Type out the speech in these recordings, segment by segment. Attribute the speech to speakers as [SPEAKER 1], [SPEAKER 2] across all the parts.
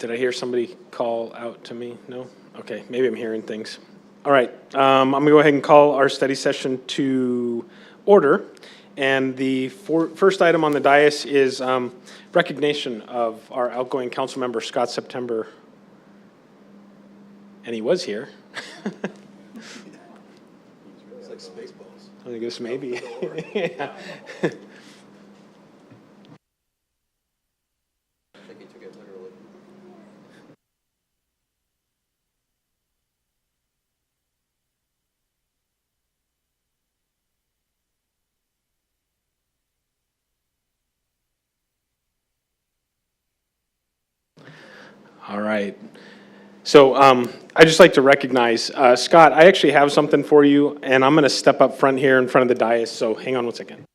[SPEAKER 1] Did I hear somebody call out to me? No? Okay, maybe I'm hearing things. All right, I'm going to go ahead and call our study session to order. And the first item on the dais is recognition of our outgoing council member, Scott September. And he was here.
[SPEAKER 2] It's like Spaceballs.
[SPEAKER 1] I guess maybe. Yeah.
[SPEAKER 2] I think he took it literally.
[SPEAKER 1] All right. So I'd just like to recognize, Scott, I actually have something for you, and I'm going to step up front here in front of the dais, so hang on one second.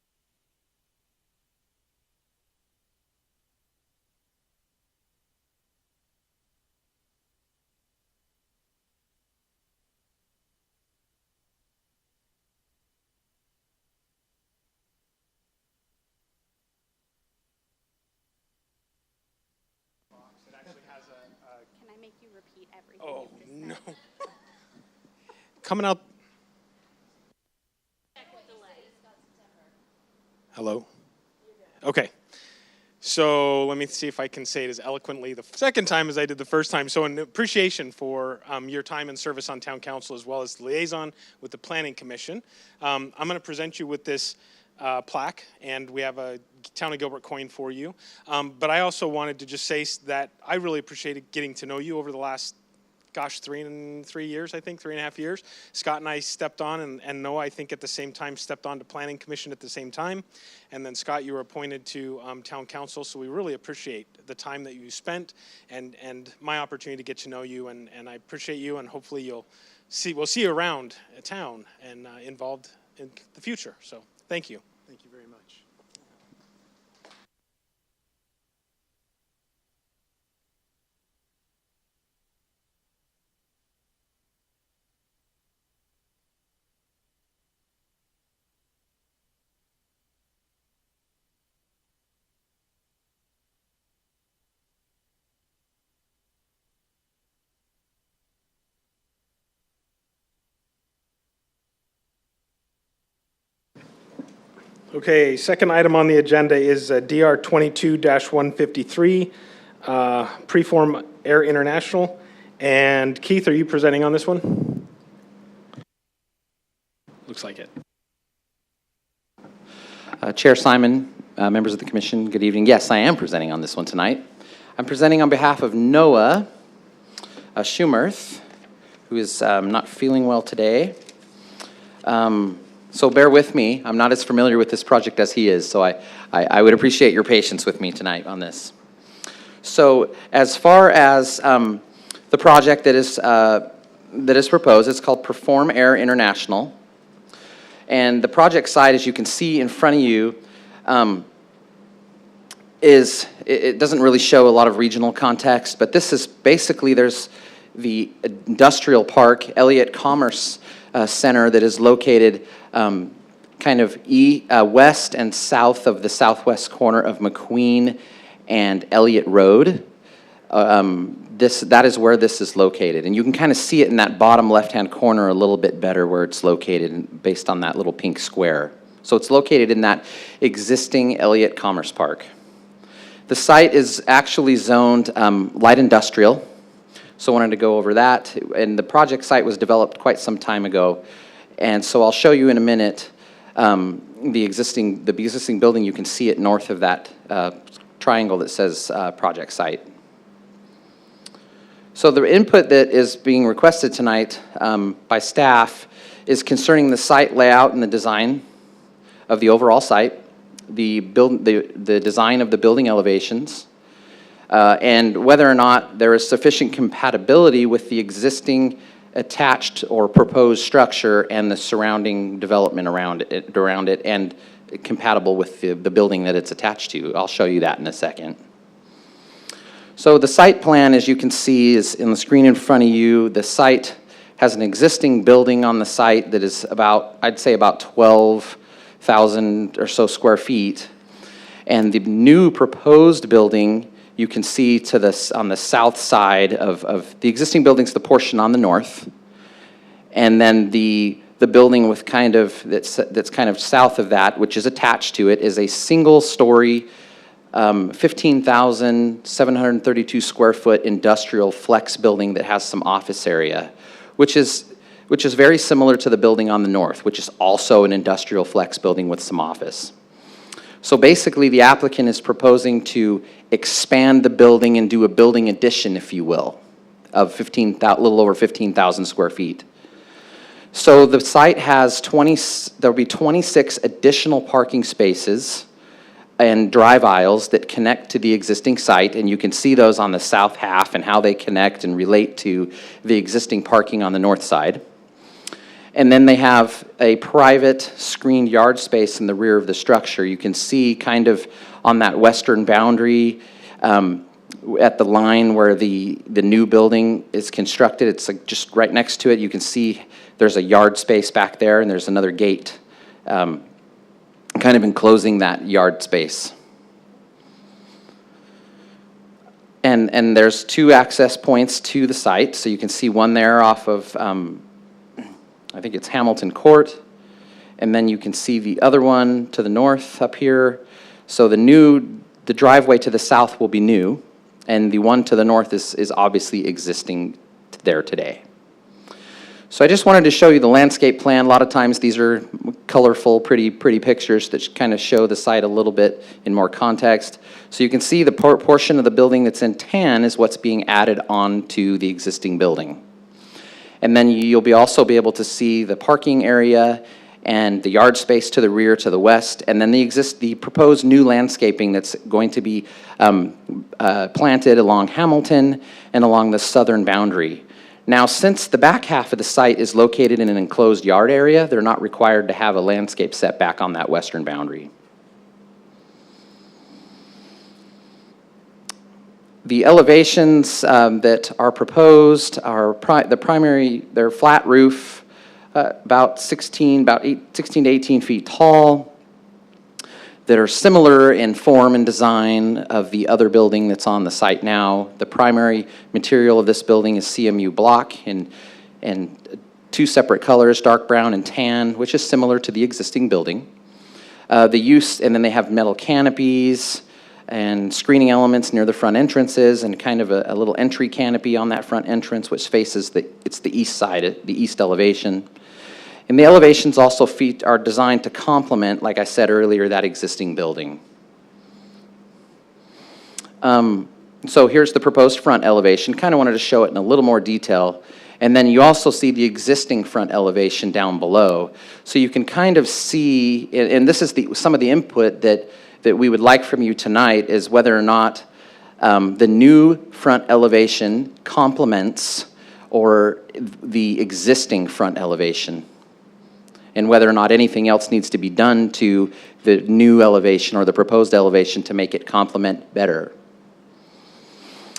[SPEAKER 3] Can I make you repeat everything?
[SPEAKER 1] Oh,
[SPEAKER 3] you just
[SPEAKER 1] no.
[SPEAKER 3] said?
[SPEAKER 1] Coming out. Hello? Okay. So let me see if I can say it as eloquently the second time as I did the first time. So in appreciation for your time and service on town council, as well as the liaison with the planning commission, I'm going to present you with this plaque, and we have a Town of Gilbert coin for you. But I also wanted to just say that I really appreciated getting to know you over the last, gosh, 3.5 years. Scott and I stepped on, and Noah, I think at the same time, stepped on to Planning Commission at the same time. And then Scott, you were appointed to Town Council, so we really appreciate the time that you spent and my opportunity to get to know you, and I appreciate you, and hopefully we'll see you around town and involved in the future. So thank you. Thank you very much. Okay, second item on the agenda is DR 22-153, Preform Air International. And Keith, are you presenting on this one? Looks like it.
[SPEAKER 4] Chair Simon, members of the commission, good evening. Yes, I am presenting on this one tonight. I'm presenting on behalf of Noah Schumerth, who is not feeling well today. So bear with me. I'm not as familiar with this project as he is, so I would appreciate your patience with me tonight on this. So as far as the project that is proposed, it's called Preform Air International. And the project site, as you can see in front of you, it doesn't really show a lot of regional context, but this is basically, there's the industrial park, Elliott Commerce Center, that is located kind of west and south of the southwest corner of McQueen and Elliott Road. That is where this is located, and you can kind of see it in that bottom left-hand corner a little bit better where it's located based on that little pink square. So it's located in that existing Elliott Commerce Park. The site is actually zoned light industrial, so I wanted to go over that. And the project site was developed quite some time ago, and so I'll show you in a minute the existing building. You can see it north of that triangle that says project site. So the input that is being requested tonight by staff is concerning the site layout and the design of the overall site, the design of the building elevations, and whether or not there is sufficient compatibility with the existing attached or proposed structure and the surrounding development around it, and compatible with the building that it's attached to. I'll show you that in a second. So the site plan, as you can see, is in the screen in front of you. The site has an existing building on the site that is about, I'd say about 12,000 or so square feet. And the new proposed building you can see to this, on the south side of the existing building's the portion on the north. And then the building with that's kind of south of that, which is attached to it, is a single-story, 15,732 square foot industrial flex building that has some office area, which is very similar to the building on the north, which is also an industrial flex building with some office. So basically, the applicant is proposing to expand the building and do a building addition, if you will, of a little over 15,000 square feet. So the site has there'll be 26 additional parking spaces and drive aisles that connect to the existing site, and you can see those on the south half and how they connect and relate to the existing parking on the north side. And then they have a private screened yard space in the rear of the structure. You can see kind of on that western boundary at the line where the new building is constructed. It's like just right next to it. You can see there's a yard space back there, and there's another gate kind of enclosing that yard space. And there's 2 access points to the site. So you can see one there off of, I think it's Hamilton Court. And then you can see the other one to the north up here. So the driveway to the south will be new, and the one to the north is obviously existing there today. So I just wanted to show you the landscape plan. A lot of times these are colorful, pretty pictures that kind of show the site a little bit in more context. So you can see the portion of the building that's in tan is what's being added on to the existing building. And then you'll also be able to see the parking area and the yard space to the rear to the west, and then the proposed new landscaping that's going to be planted along Hamilton and along the southern boundary. Now, since the back half of the site is located in an enclosed yard area, they're not required to have a landscape setback on that western boundary. The elevations that are proposed are they're flat roof, about 16 to 18 feet tall, that are similar in form and design of the other building that's on the site now. The primary material of this building is CMU block in 2 separate colors, dark brown and tan, which is similar to the existing building. And then they have metal canopies and screening elements near the front entrances, and kind of a little entry canopy on that front entrance, which faces the east side, the east elevation. And the elevations also are designed to complement, like I said earlier, that existing building. So here's the proposed front elevation. Kind of wanted to show it in a little more detail. And then you also see the existing front elevation down below. So you can kind of see, and this is some of the input that we would like from you tonight, is whether or not the new front elevation complements or the existing front elevation, and whether or not anything else needs to be done to the new elevation or the proposed elevation to make it complement better.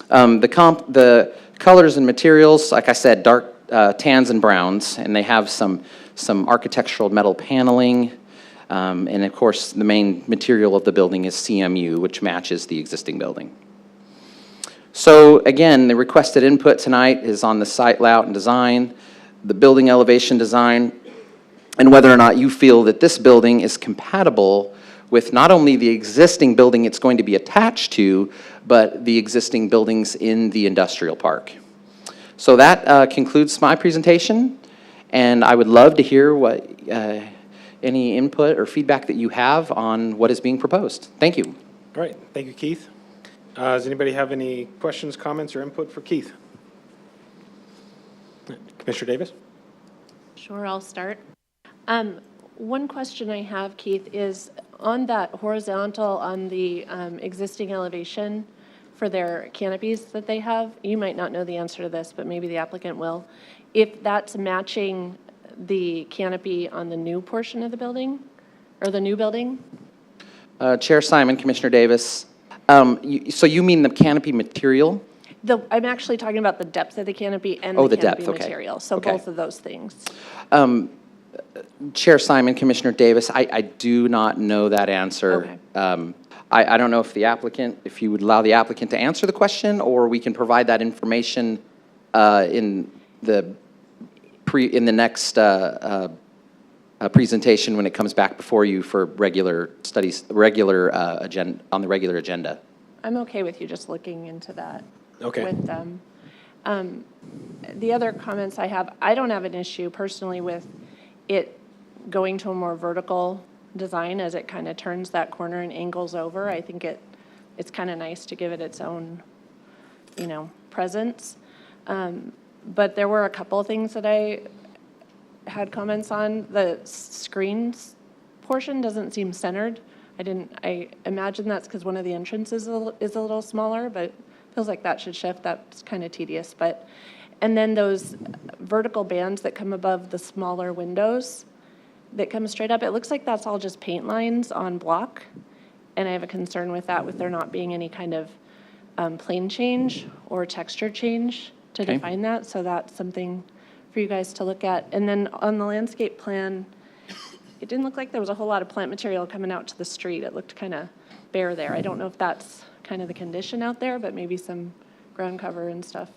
[SPEAKER 4] The colors and materials, like I said, dark tans and browns, and they have some architectural metal paneling, and of course the main material of the building is CMU, which matches the existing building. So again, the requested input tonight is on the site layout and design, the building elevation design, and whether or not you feel that this building is compatible with not only the existing building it's going to be attached to, but the existing buildings in the industrial park. So that concludes my presentation, and I would love to hear what any input or feedback that you have on what is being proposed. Thank you.
[SPEAKER 1] All right, thank you, Keith. Does anybody have any questions, comments, or input for Keith? Commissioner Davis?
[SPEAKER 5] Sure, I'll start. One question I have, Keith, is on that horizontal on the existing elevation for their canopies that they have, you might not know the answer to this, but maybe the applicant will. If that's matching the canopy on the new portion of the building, or the new building?
[SPEAKER 4] Chair Simon, Commissioner Davis. So you mean the canopy material?
[SPEAKER 5] I'm actually talking about the depth of the canopy and
[SPEAKER 4] the
[SPEAKER 5] the canopy
[SPEAKER 4] depth, okay.
[SPEAKER 5] material, so
[SPEAKER 4] Okay.
[SPEAKER 5] both of those things.
[SPEAKER 4] Chair Simon, Commissioner Davis, I do not know that answer.
[SPEAKER 5] Okay.
[SPEAKER 4] I don't know if the applicant, if you would allow the applicant to answer the question, or we can provide that information in the next presentation when it comes back before you for regular studies, agenda, on the regular agenda.
[SPEAKER 5] I'm okay with you just looking into that.
[SPEAKER 1] Okay.
[SPEAKER 5] With them. The other comments I have, I don't have an issue personally with it going to a more vertical design as it kind of turns that corner and angles over. I think it's kind of nice to give it its own, presence. But there were a couple of things that I had comments on. The screens portion doesn't seem centered. I imagine that's because one of the entrances is a little smaller, but feels like that should shift. That's kind of tedious. And then those vertical bands that come above the smaller windows that come straight up, it looks like that's all just paint lines on block. And I have a concern with that, with there not being any kind of plane change or texture change to
[SPEAKER 4] Okay.
[SPEAKER 5] define that. So that's something for you guys to look at. And then on the landscape plan, it didn't look like there was a whole lot of plant material coming out to the street. It looked kind of bare there. I don't know if that's kind of the condition out there, but maybe some ground cover and stuff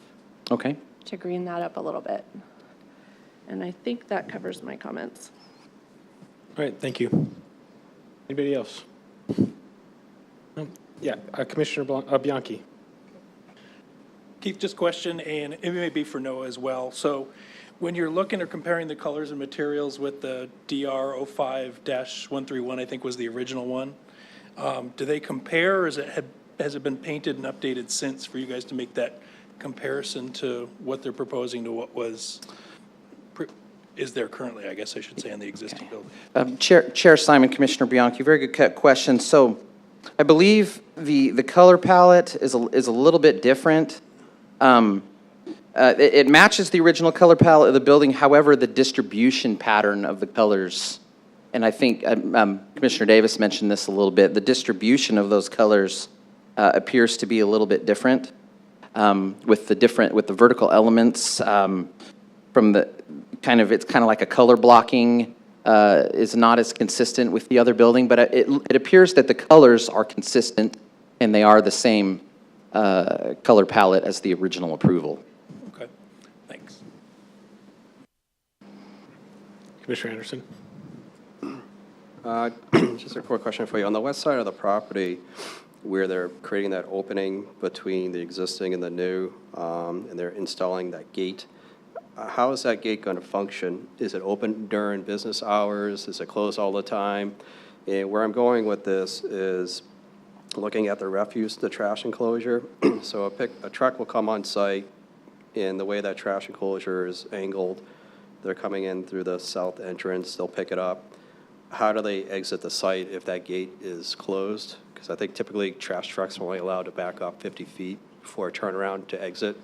[SPEAKER 4] Okay.
[SPEAKER 5] to green that up a little bit. And I think that covers my comments.
[SPEAKER 1] All right, thank you. Anybody else? No? Yeah, Commissioner Bianchi.
[SPEAKER 6] Keith, just a question, and it may be for Noah as well. So when you're looking or comparing the colors and materials with the DR05-131, I think was the original one, do they compare, or has it been painted and updated since for you guys to make that comparison to what they're proposing to what is there currently, I guess I should say, in the existing building?
[SPEAKER 4] Chair Simon, Commissioner Bianchi, very good question. So I believe the color palette is a little bit different. It matches the original color palette of the building. However, the distribution pattern of the colors, and I think Commissioner Davis mentioned this a little bit, the distribution of those colors appears to be a little bit different with the vertical elements from the it's kind of like a color blocking is not as consistent with the other building, but it appears that the colors are consistent and they are the same color palette as the original approval.
[SPEAKER 6] Okay, thanks.
[SPEAKER 1] Commissioner Anderson.
[SPEAKER 2] Just a quick question for you. On the west side of the property, where they're creating that opening between the existing and the new, and they're installing that gate, how is that gate going to function? Is it open during business hours? Is it closed all the time? And where I'm going with this is looking at the refuse, the trash enclosure. So a truck will come on site, and the way that trash enclosure is angled, they're coming in through the south entrance, they'll pick it up. How do they exit the site if that gate is closed? Because I think typically trash trucks are only allowed to back up 50 feet before a turnaround to exit.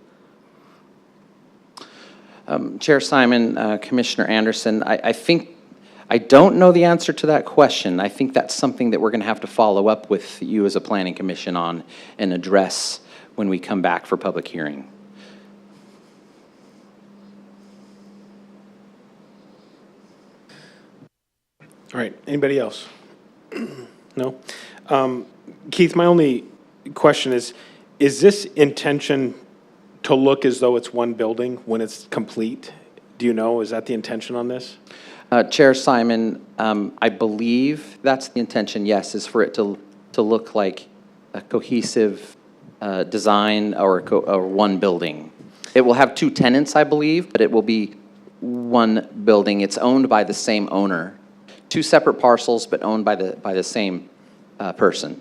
[SPEAKER 4] Chair Simon, Commissioner Anderson, I don't know the answer to that question. I think that's something that we're going to have to follow up with you as a planning commission on and address when we come back for public hearing.
[SPEAKER 1] All right, anybody else? No? Keith, my only question is this intention to look as though it's one building when it's complete? Do you know, is that the intention on this?
[SPEAKER 4] Chair Simon, I believe that's the intention, yes, is for it to look like a cohesive design or one building. It will have two tenants, I believe, but it will be one building. It's owned by the same owner. Two separate parcels, but owned by the same person.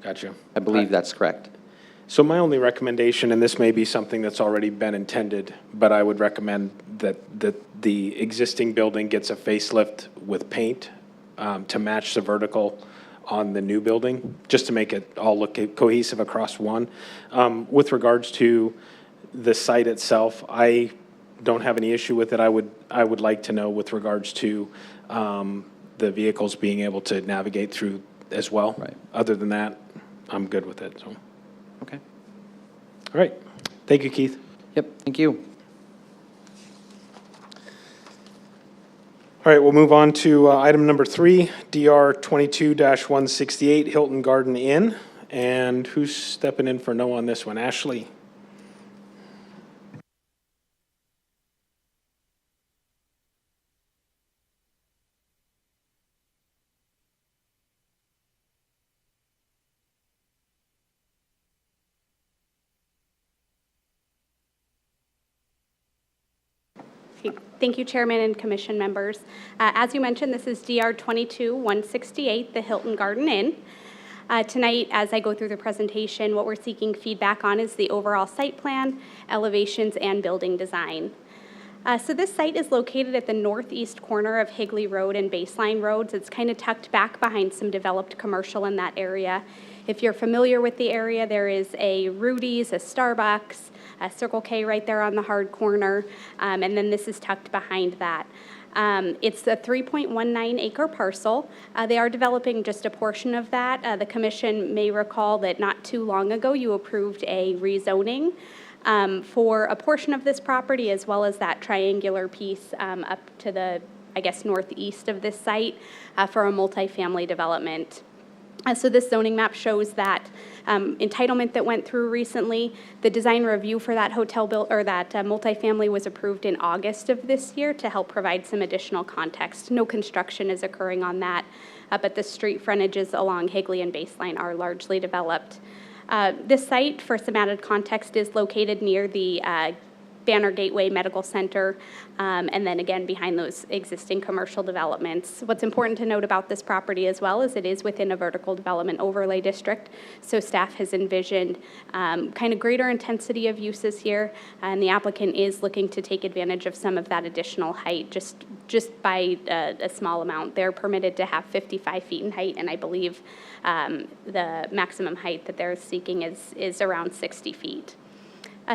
[SPEAKER 4] Gotcha. I believe that's correct.
[SPEAKER 1] So my only recommendation, and this may be something that's already been intended, but I would recommend that the existing building gets a facelift with paint to match the vertical on the new building, just to make it all look cohesive across one. With regards to the site itself, I don't have any issue with it. I would like to know with regards to the vehicles being able to navigate through as well.
[SPEAKER 4] Right.
[SPEAKER 1] Other than that, I'm good with it. So.
[SPEAKER 4] Okay.
[SPEAKER 1] All right. Thank you, Keith.
[SPEAKER 4] Yep, thank you.
[SPEAKER 1] All right, we'll move on to item number 3, DR 22-168 Hilton Garden Inn. And who's stepping in for no on this one? Ashley?
[SPEAKER 3] Thank you, Chairman and Commission members. As you mentioned, this is DR 22-168, the Hilton Garden Inn. Tonight, as I go through the presentation, what we're seeking feedback on is the overall site plan, elevations, and building design. So this site is located at the northeast corner of Higley Road and Baseline Roads. It's kind of tucked back behind some developed commercial in that area. If you're familiar with the area, there is a Rudy's, a Starbucks, a Circle K right there on the hard corner, and then this is tucked behind that. It's a 3.19 acre parcel. They are developing just a portion of that. The commission may recall that not too long ago you approved a rezoning for a portion of this property, as well as that triangular piece up to the, I guess, northeast of this site for a multifamily development. So this zoning map shows that entitlement that went through recently. The design review for that hotel or that multifamily was approved in August of this year to help provide some additional context. No construction is occurring on that, but the street frontages along Higley and Baseline are largely developed. This site, for some added context, is located near the Banner Gateway Medical Center, and then again behind those existing commercial developments. What's important to note about this property as well is it is within a vertical development overlay district, so staff has envisioned kind of greater intensity of uses here, and the applicant is looking to take advantage of some of that additional height just by a small amount. They're permitted to have 55 feet in height, and I believe the maximum height that they're seeking is around 60 feet.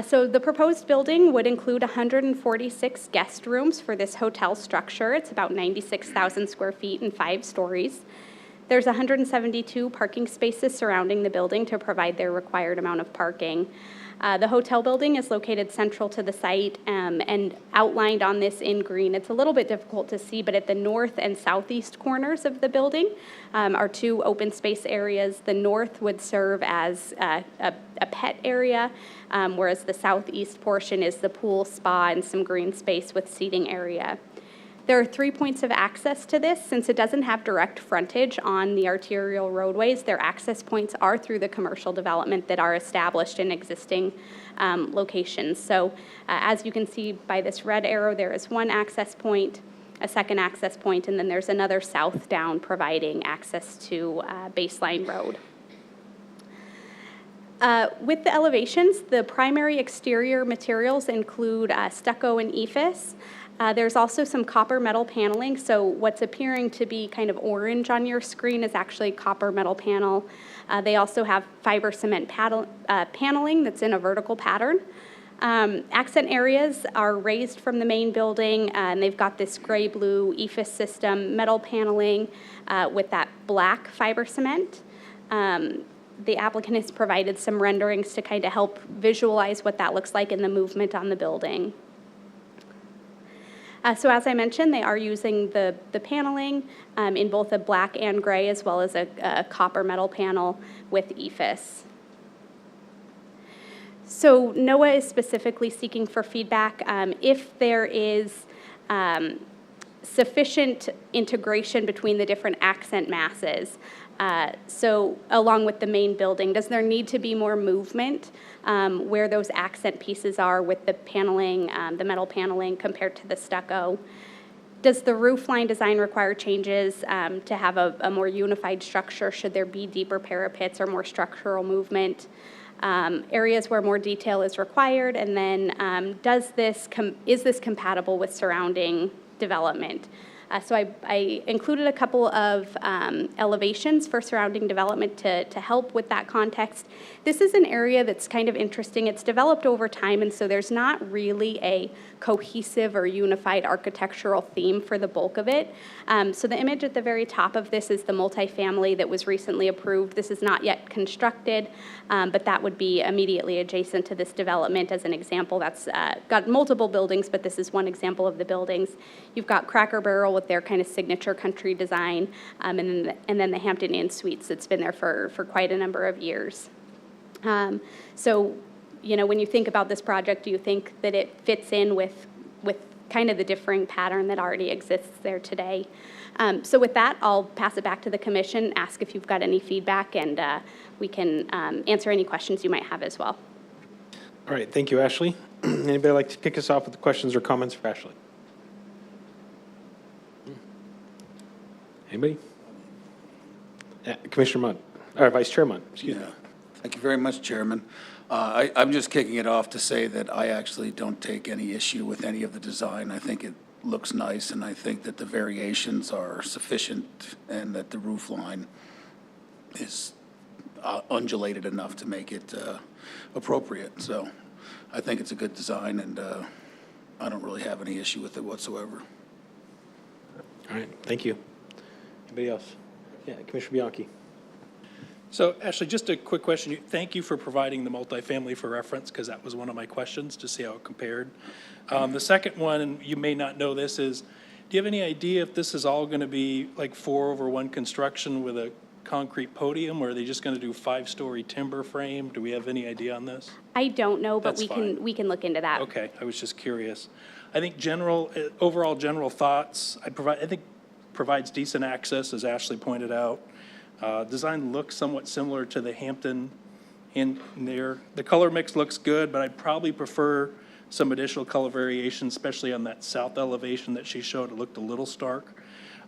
[SPEAKER 3] So the proposed building would include 146 guest rooms for this hotel structure. It's about 96,000 square feet and 5 stories. There's 172 parking spaces surrounding the building to provide their required amount of parking. The hotel building is located central to the site and outlined on this in green. It's a little bit difficult to see, but at the north and southeast corners of the building are 2 open space areas. The north would serve as a pet area, whereas the southeast portion is the pool, spa, and some green space with seating area. There are 3 points of access to this. Since it doesn't have direct frontage on the arterial roadways, their access points are through the commercial development that are established in existing locations. So as you can see by this red arrow, there is one access point, a second access point, and then there's another south down providing access to Baseline Road. With the elevations, the primary exterior materials include stucco and EIFS. There's also some copper metal paneling, so what's appearing to be kind of orange on your screen is actually copper metal panel. They also have fiber cement paneling that's in a vertical pattern. Accent areas are raised from the main building, and they've got this gray-blue EIFS system, metal paneling with that black fiber cement. The applicant has provided some renderings to kind of help visualize what that looks like in the movement on the building. So as I mentioned, they are using the paneling in both a black and gray, as well as a copper metal panel with EIFS. So NOAA is specifically seeking for feedback if there is sufficient integration between the different accent masses. So along with the main building, does there need to be more movement where those accent pieces are with the paneling, the metal paneling compared to the stucco? Does the roof line design require changes to have a more unified structure? Should there be deeper parapets or more structural movement? Areas where more detail is required, and then is this compatible with surrounding development? So I included a couple of elevations for surrounding development to help with that context. This is an area that's kind of interesting. It's developed over time, and so there's not really a cohesive or unified architectural theme for the bulk of it. So the image at the very top of this is the multifamily that was recently approved. This is not yet constructed, but that would be immediately adjacent to this development as an example. That's got multiple buildings, but this is one example of the buildings. You've got Cracker Barrel with about their kind of signature country design, and then the Hampton Inn Suites that's been there for quite a number of years. So, you know, when you think about this project, do you think that it fits in with kind of the differing pattern that already exists there today? So with that, I'll pass it back to the commission, ask if you've got any feedback, and we can answer any questions you might have as well.
[SPEAKER 1] All right, thank you, Ashley. Anybody like to kick us off with questions or comments for Ashley? Anybody? Commissioner Mudd, or Vice Chair Mudd, excuse me.
[SPEAKER 7] Yeah. Thank you very much, Chairman. I'm just kicking it off to say that I actually don't take any issue with any of the design. I think it looks nice, and I think that the variations are sufficient, and that the roof line is undulated enough to make it appropriate. So I think it's a good design, and I don't really have any issue with it whatsoever.
[SPEAKER 1] All right, thank you. Anybody else? Yeah, Commissioner Bianchi.
[SPEAKER 6] So Ashley, just a quick question. Thank you for providing the multifamily for reference, because that was one of my questions, to see how it compared. The second one, and you may not know this, is, do you have any idea if this is all going to be like 4-over-1 construction with a concrete podium, or are they just going to do 5-story timber frame? Do we have any idea on this?
[SPEAKER 3] I don't know, but
[SPEAKER 6] That's
[SPEAKER 3] we can look into that.
[SPEAKER 6] Okay, I was just curious. I think overall general thoughts, I think provides decent access, as Ashley pointed out. Design looks somewhat similar to the Hampton Inn there. The color mix looks good, but I'd probably prefer some additional color variation, especially on that south elevation that she showed. It looked a little stark.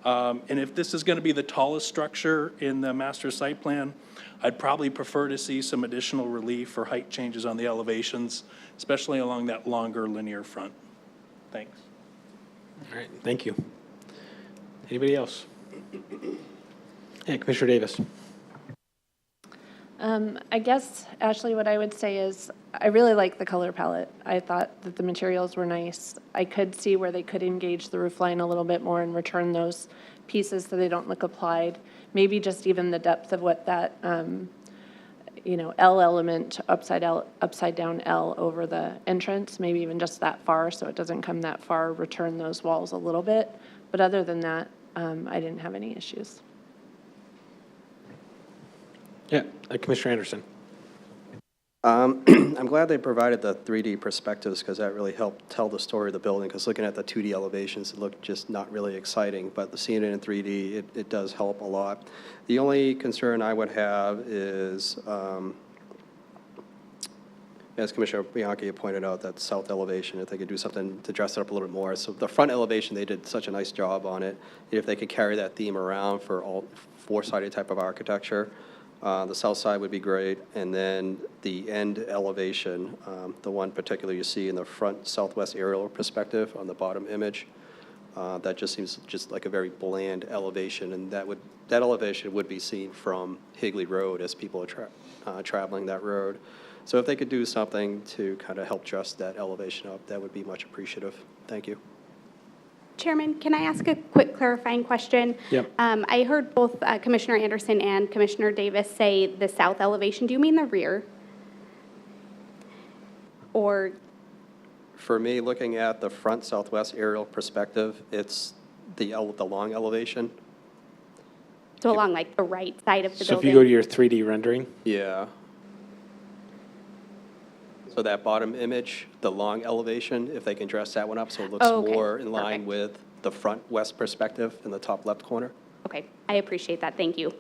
[SPEAKER 6] And if this is going to be the tallest structure in the master site plan, I'd probably prefer to see some additional relief or height changes on the elevations, especially along that longer linear front. Thanks.
[SPEAKER 1] All right, thank you. Anybody else? Yeah, Commissioner Davis.
[SPEAKER 5] I guess, Ashley, what I would say is I really like the color palette. I thought that the materials were nice. I could see where they could engage the roof line a little bit more and return those pieces so they don't look applied. Maybe just even the depth of what that, you know, L element, upside down L over the entrance, maybe even just that far so it doesn't come that far, return those walls a little bit. But other than that, I didn't have any issues.
[SPEAKER 1] Yeah, Commissioner Anderson.
[SPEAKER 2] I'm glad they provided the 3D perspectives, because that really helped tell the story of the building, because looking at the 2D elevations, it looked just not really exciting, but seeing it in 3D, it does help a lot. The only concern I would have is, as Commissioner Bianchi pointed out, that south elevation, if they could do something to dress it up a little bit more. So the front elevation, they did such a nice job on it. If they could carry that theme around for all four-sided type of architecture, the south side would be great. And then the end elevation, the one particular you see in the front southwest aerial perspective on the bottom image, that just seems just like a very bland elevation, and that elevation would be seen from Higley Road as people are traveling that road. So if they could do something to kind of help dress that elevation up, that would be much appreciative. Thank you.
[SPEAKER 3] Chairman, can I ask a quick clarifying question?
[SPEAKER 1] Yep.
[SPEAKER 3] I heard both Commissioner Anderson and Commissioner Davis say the south elevation. Do you mean the rear? Or?
[SPEAKER 2] For me, looking at the front southwest aerial perspective, it's the long elevation.
[SPEAKER 3] So along like the right side of the
[SPEAKER 1] So if
[SPEAKER 3] building?
[SPEAKER 1] you go to your 3D rendering,
[SPEAKER 2] Yeah. So that bottom image, the long elevation, if they can dress that one up so it looks
[SPEAKER 3] Oh, okay.
[SPEAKER 2] more in line
[SPEAKER 3] Perfect.
[SPEAKER 2] with the front west perspective in the top left corner.
[SPEAKER 3] Okay, I appreciate that. Thank you.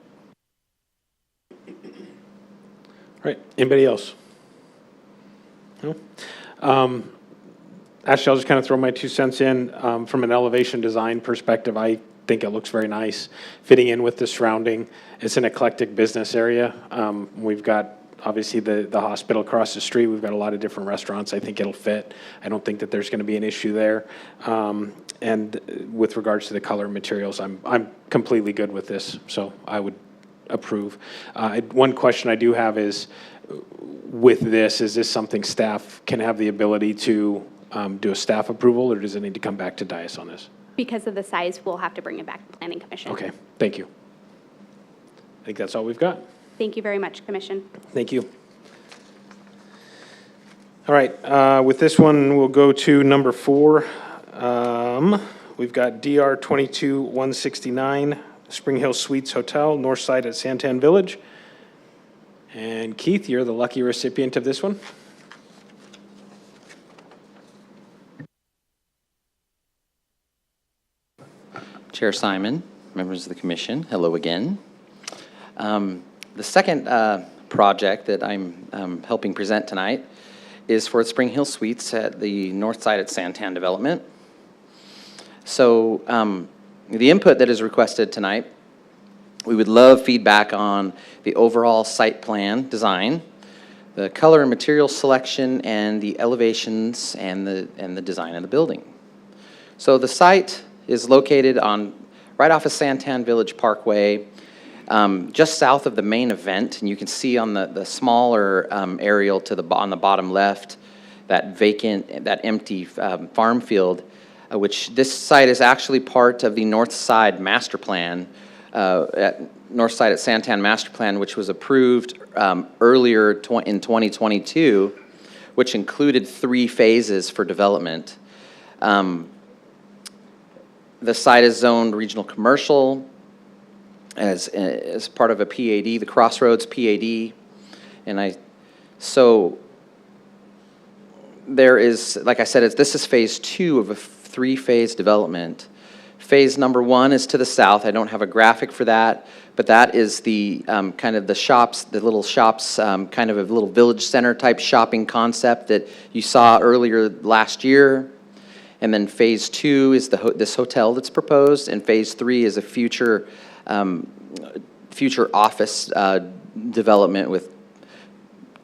[SPEAKER 1] all right, anybody else? No? Actually, I'll just kind of throw my 2 cents in. From an elevation design perspective, I think it looks very nice, fitting in with the surrounding. It's an eclectic business area. We've got, obviously, the hospital across the street. We've got a lot of different restaurants. I think it'll fit. I don't think that there's going to be an issue there. And with regards to the color materials, I'm completely good with this, so I would approve. One question I do have is, with this, is this something staff can have the ability to do a staff approval, or does it need to come back to DIAS on this?
[SPEAKER 3] Because of the size, we'll have to bring it back to Planning Commission.
[SPEAKER 1] Okay, thank you. I think that's all we've got.
[SPEAKER 3] Thank you very much, Commission.
[SPEAKER 1] Thank you. All right, with this one, we'll go to number 4, we've got DR 22-169, Spring Hill Suites Hotel, north side at Santan Village. And Keith, you're the lucky recipient of this one.
[SPEAKER 4] Chair Simon, members of the commission, hello again. The second project that I'm helping present tonight is for Spring Hill Suites at the north side at Santan Development. So the input that is requested tonight, we would love feedback on the overall site plan design, the color and material selection, and the elevations and the design of the building. So the site is located right off of Santan Village Parkway, just south of the main event, and you can see on the smaller aerial on the bottom left, that empty farm field, which this site is actually part of the North Side Master Plan, North Side at Santan Master Plan, which was approved earlier in 2022, which included 3 phases for development. The site is zoned regional commercial as part of a PAD, the Crossroads PAD. So there is, like I said, this is phase 2 of a 3-phase development. Phase number 1 is to the south. I don't have a graphic for that, but that is the kind of the shops, kind of a little village center type shopping concept that you saw earlier last year. And then phase 2 is this hotel that's proposed, and phase 3 is a future office development with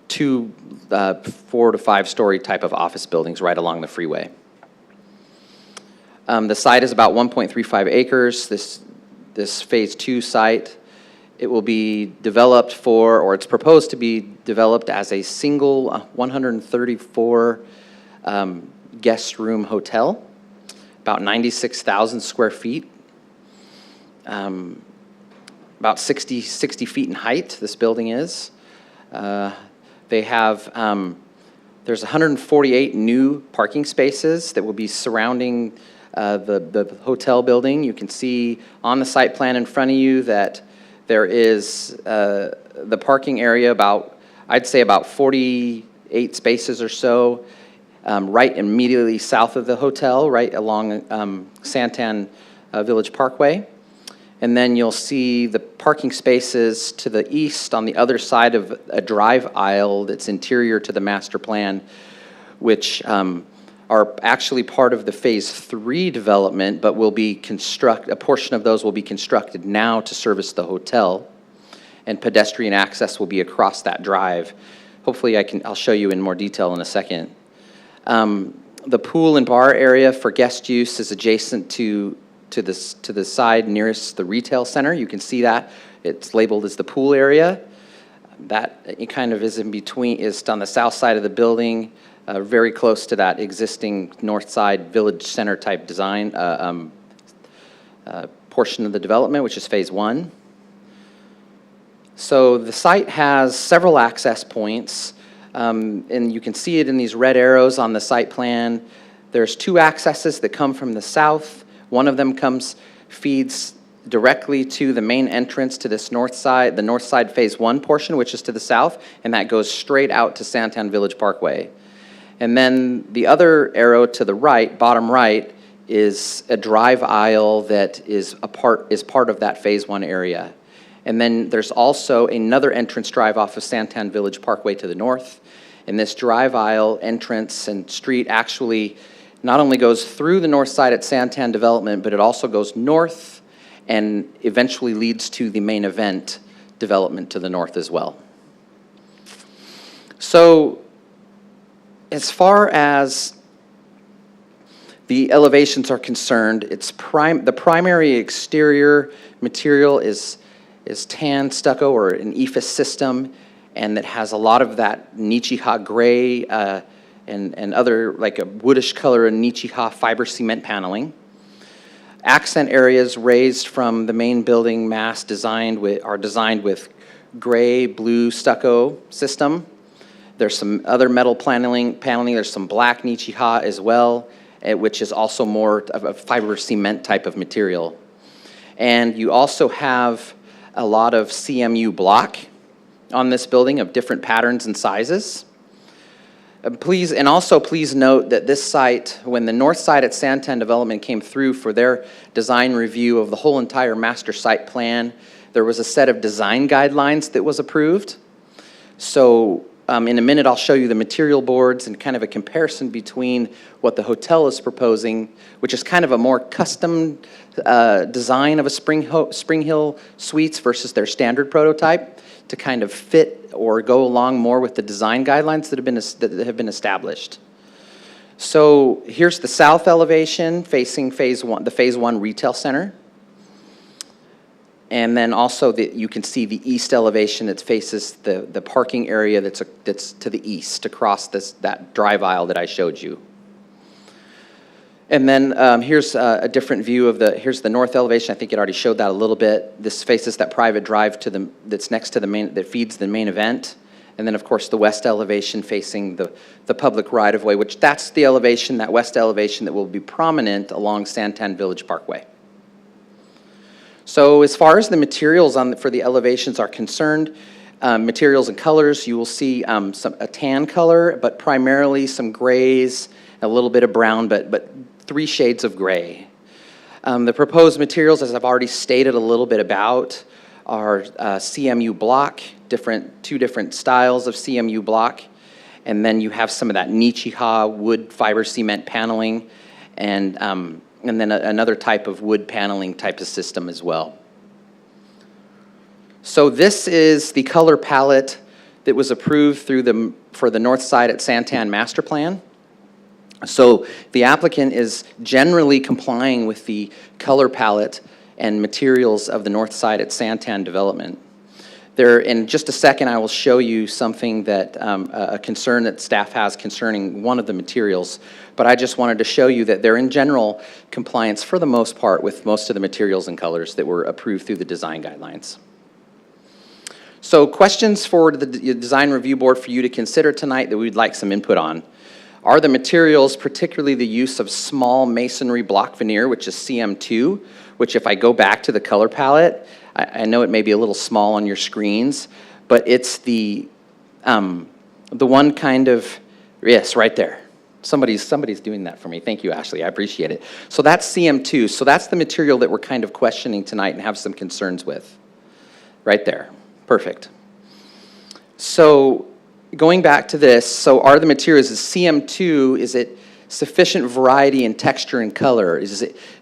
[SPEAKER 4] 2 4 to 5 story type of office buildings right along the freeway. The site is about 1.35 acres. This phase 2 site, it will be developed or it's proposed to be developed as a single 134 guest room hotel, about 96,000 square feet, about 60 feet in height, this building is. They have, there's 148 new parking spaces that will be surrounding the hotel building. You can see on the site plan in front of you that there is the parking area I'd say about 48 spaces or so, right immediately south of the hotel, right along Santan Village Parkway. And then you'll see the parking spaces to the east on the other side of a drive aisle that's interior to the master plan, which are actually part of the phase 3 development, but a portion of those will be constructed now to service the hotel, and pedestrian access will be across that drive. Hopefully I'll show you in more detail in a second. The pool and bar area for guest use is adjacent to the side nearest the retail center. You can see that. It's labeled as the pool area. That it kind of is in between, is on the south side of the building, very close to that existing north side village center type design portion of the development, which is phase 1. So the site has several access points, and you can see it in these red arrows on the site plan. There's 2 accesses that come from the south. One of them feeds directly to the main entrance to this north side, the north side phase 1 portion, which is to the south, and that goes straight out to Santan Village Parkway. And then the other arrow to the right, bottom right, is a drive aisle that is part of that phase 1 area. And then there's also another entrance drive off of Santan Village Parkway to the north. And this drive aisle entrance and street actually not only goes through the north side at Santan Development, but it also goes north and eventually leads to the main event development to the north as well. So as far as the elevations are concerned, the primary exterior material is tan stucco or an EIFS system, and that has a lot of that Nichiha gray and other like a woodish color and Nichiha fiber cement paneling. Accent areas raised from the main building mass are designed with gray, blue stucco system. There's some other metal paneling. There's some black Nichiha as well. which is also more of a fiber cement type of material. And you also have a lot of CMU block on this building of different patterns and sizes. Please note that this site, when the north side at Santan Development came through for their design review of the whole entire master site plan, there was a set of design guidelines that was approved. So in a minute, I'll show you the material boards and kind of a comparison between what the hotel is proposing, which is kind of a more custom design of a Spring Hill Suites versus their standard prototype to kind of fit or go along more with the design guidelines that have been established. So here's the south elevation facing the phase one retail center. And then also you can see the east elevation that faces the parking area that's to the east across that drive aisle that I showed you. And then here's a different view of here's the north elevation. I think it already showed that a little bit. This faces that private drive that's next to that feeds the main event. And then of course the west elevation facing the public right-of-way, which that's the elevation, that west elevation that will be prominent along Santan Village Parkway. So as far as the materials for the elevations are concerned, materials and colors, you will see a tan color, but primarily some grays, a little bit of brown, but 3 shades of gray. The proposed materials, as I've already stated a little bit about, are CMU block, 2 different styles of CMU block, and then you have some of that Nichiha wood fiber cement paneling, and then another type of wood paneling type of system as well. So this is the color palette that was approved for the north side at Santan Master Plan. So the applicant is generally complying with the color palette and materials of the north side at Santan Development. In just a second, I will show you something that, a concern that staff has concerning one of the materials, but I just wanted to show you that they're in general compliance for the most part with most of the materials and colors that were approved through the design guidelines. So questions for the design review board for you to consider tonight that we'd like some input on. Are the materials, particularly the use of small masonry block veneer, which is CM2, which if I go back to the color palette, I know it may be a little small on your screens, but it's the one kind of, yes, right there. Somebody's doing that for me. Thank you, Ashley. I appreciate it. So that's CM2. So that's the material that we're kind of questioning tonight and have some concerns with. Right there. Perfect. So going back to this, so are the materials, is CM2, is it sufficient variety in texture and color?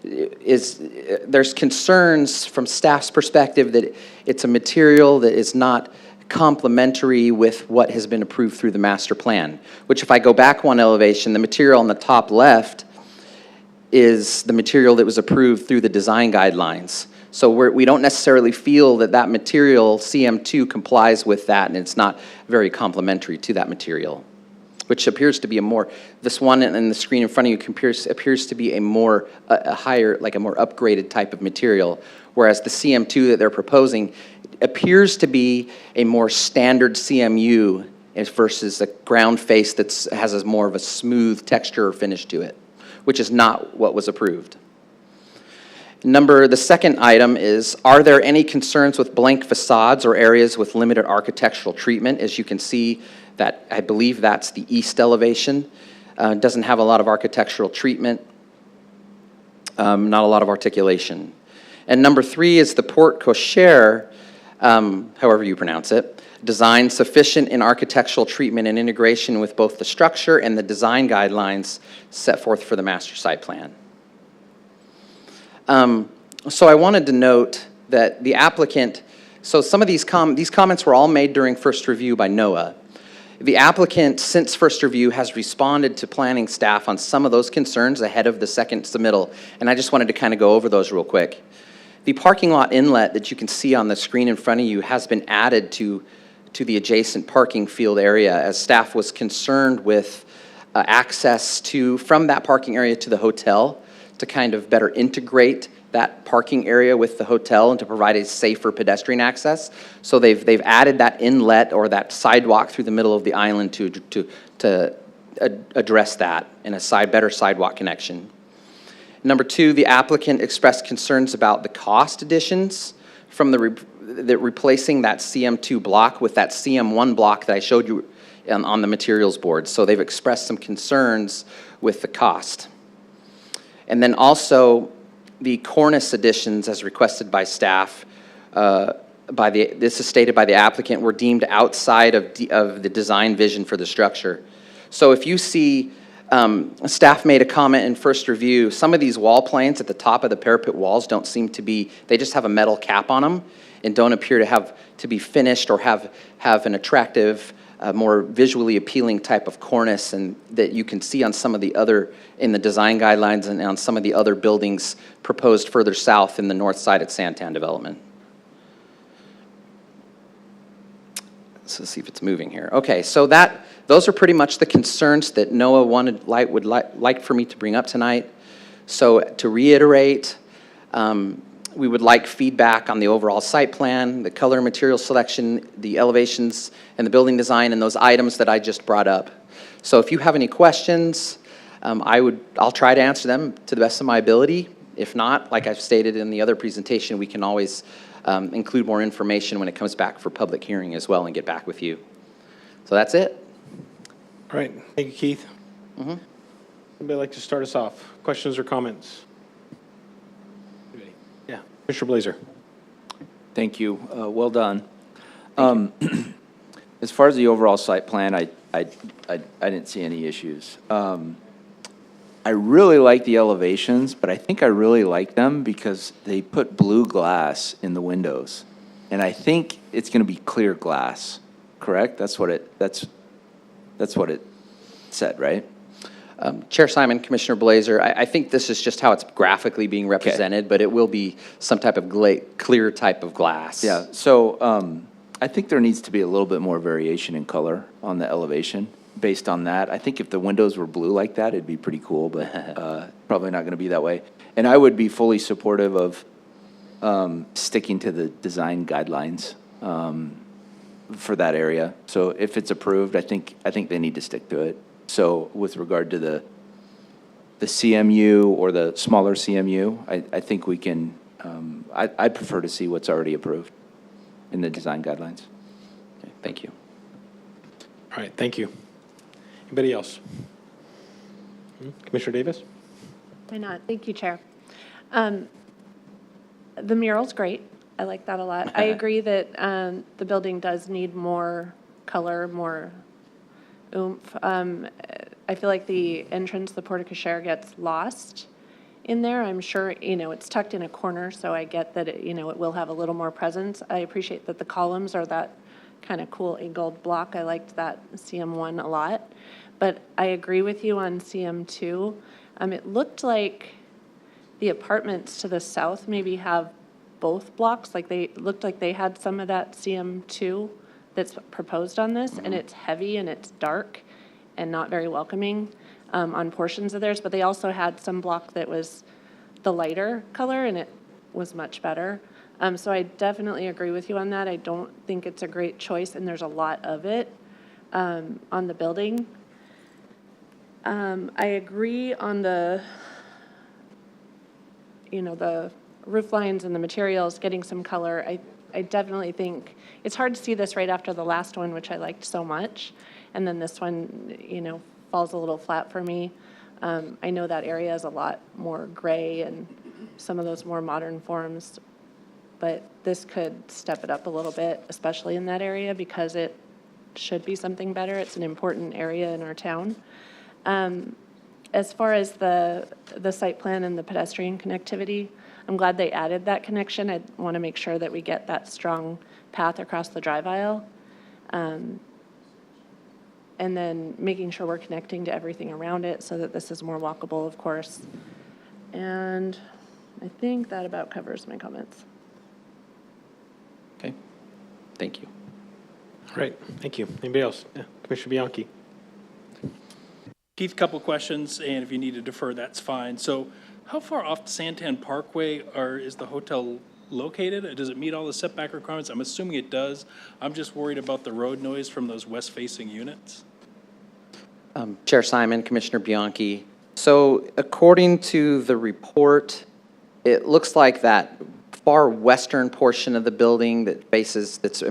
[SPEAKER 4] There's concerns from staff's perspective that it's a material that is not complementary with what has been approved through the master plan, which if I go back one elevation, the material on the top left is the material that was approved through the design guidelines. So we don't necessarily feel that material, CM2, complies with that, and it's not very complementary to that material, which appears to be this one in the screen in front of you appears to be a higher, like a more upgraded type of material, whereas the CM2 that they're proposing appears to be a more standard CMU versus a ground face that has more of a smooth texture or finish to it, which is not what was approved. The second item is, are there any concerns with blank facades or areas with limited architectural treatment? As you can see, that I believe that's the east elevation. Doesn't have a lot of architectural treatment, not a lot of articulation. And number 3 is the porte cochere, however you pronounce it, design sufficient in architectural treatment and integration with both the structure and the design guidelines set forth for the master site plan. So I wanted to note that the applicant, so some of these comments were all made during first review by NOAA. The applicant, since first review, has responded to planning staff on some of those concerns ahead of the second submittal, and I just wanted to kind of go over those real quick. The parking lot inlet that you can see on the screen in front of you has been added to the adjacent parking field area, as staff was concerned with access from that parking area to the hotel to kind of better integrate that parking area with the hotel and to provide a safer pedestrian access. So they've added that inlet or that sidewalk through the middle of the island to address that in a better sidewalk connection. Number two, the applicant expressed concerns about the cost additions from replacing that CM2 block with that CM1 block that I showed you on the materials board. So they've expressed some concerns with the cost. And then also the cornice additions as requested by staff, this is stated by the applicant, were deemed outside of the design vision for the structure. So if you see, staff made a comment in first review, some of these wall planes at the top of the parapet walls don't seem to be, they just have a metal cap on them and don't appear to be finished or have an attractive, more visually appealing type of cornice, and that you can see on some of the other, in the design guidelines and on some of the other buildings proposed further south in the north side at Santan development. So let's see if it's moving here. Okay, so those are pretty much the concerns that NOAA would like for me to bring up tonight. So to reiterate, we would like feedback on the overall site plan, the color and material selection, the elevations, and the building design, and those items that I just brought up. So if you have any questions, I'll try to answer them to the best of my ability. If not, like I've stated in the other presentation, we can always include more information when it comes back for public hearing as well and get back with you. So that's it.
[SPEAKER 1] All right, thank you, Keith. Anybody like to start us off? Questions or comments? Yeah, Mr. Blazer.
[SPEAKER 8] Thank you. Well done. As far as the overall site plan, I didn't see any issues. I really like the elevations, but I think I really like them because they put blue glass in the windows. And I think it's going to be clear glass, correct? That's what it said, right?
[SPEAKER 4] Chair Simon, Commissioner Blazer, I think this is just how it's graphically being represented, but it will be some type of clear type of glass.
[SPEAKER 8] Yeah, so I think there needs to be a little bit more variation in color on the elevation based on that. I think if the windows were blue like that, it'd be pretty cool, but probably not going to be that way. And I would be fully supportive of sticking to the design guidelines for that area. So if it's approved, I think they need to stick to it. So with regard to the CMU or the smaller CMU, I think we can, I'd prefer to see what's already approved in the design guidelines.
[SPEAKER 4] Okay, thank you.
[SPEAKER 1] All right, thank you. Anybody else? Commissioner Davis?
[SPEAKER 5] Why not? Thank you, Chair. The mural's great. I like that a lot. I agree that the building does need more color, more oomph. I feel like the entrance, the porte cochere, gets lost in there. I'm sure, it's tucked in a corner, so I get that, it will have a little more presence. I appreciate that the columns are that kind of cool angled block. I liked that CM1 a lot. But I agree with you on CM2. It looked like the apartments to the south maybe have both blocks. Like they looked like they had some of that CM2 that's proposed on this, and it's heavy and it's dark and not very welcoming on portions of theirs. But they also had some block that was the lighter color, and it was much better. So I definitely agree with you on that. I don't think it's a great choice, and there's a lot of it on the building. I agree on the roof lines and the materials, getting some color. I definitely think it's hard to see this right after the last one, which I liked so much. And then this one, falls a little flat for me. I know that area is a lot more gray and some of those more modern forms, but this could step it up a little bit, especially in that area, because it should be something better. It's an important area in our town. As far as the site plan and the pedestrian connectivity, I'm glad they added that connection. I want to make sure that we get that strong path across the drive aisle. And then making sure we're connecting to everything around it so that this is more walkable, of course. And I think that about covers my comments.
[SPEAKER 4] Okay, thank you.
[SPEAKER 1] All right, thank you. Anybody else? Yeah. Commissioner Bianchi.
[SPEAKER 6] Keith, couple questions, and if you need to defer, that's fine. So how far off Santan Parkway is the hotel located? Does it meet all the setback requirements? I'm assuming it does. I'm just worried about the road noise from those west-facing units.
[SPEAKER 4] Chair Simon, Commissioner Bianchi. So according to the report, it looks like that far western portion of the building that's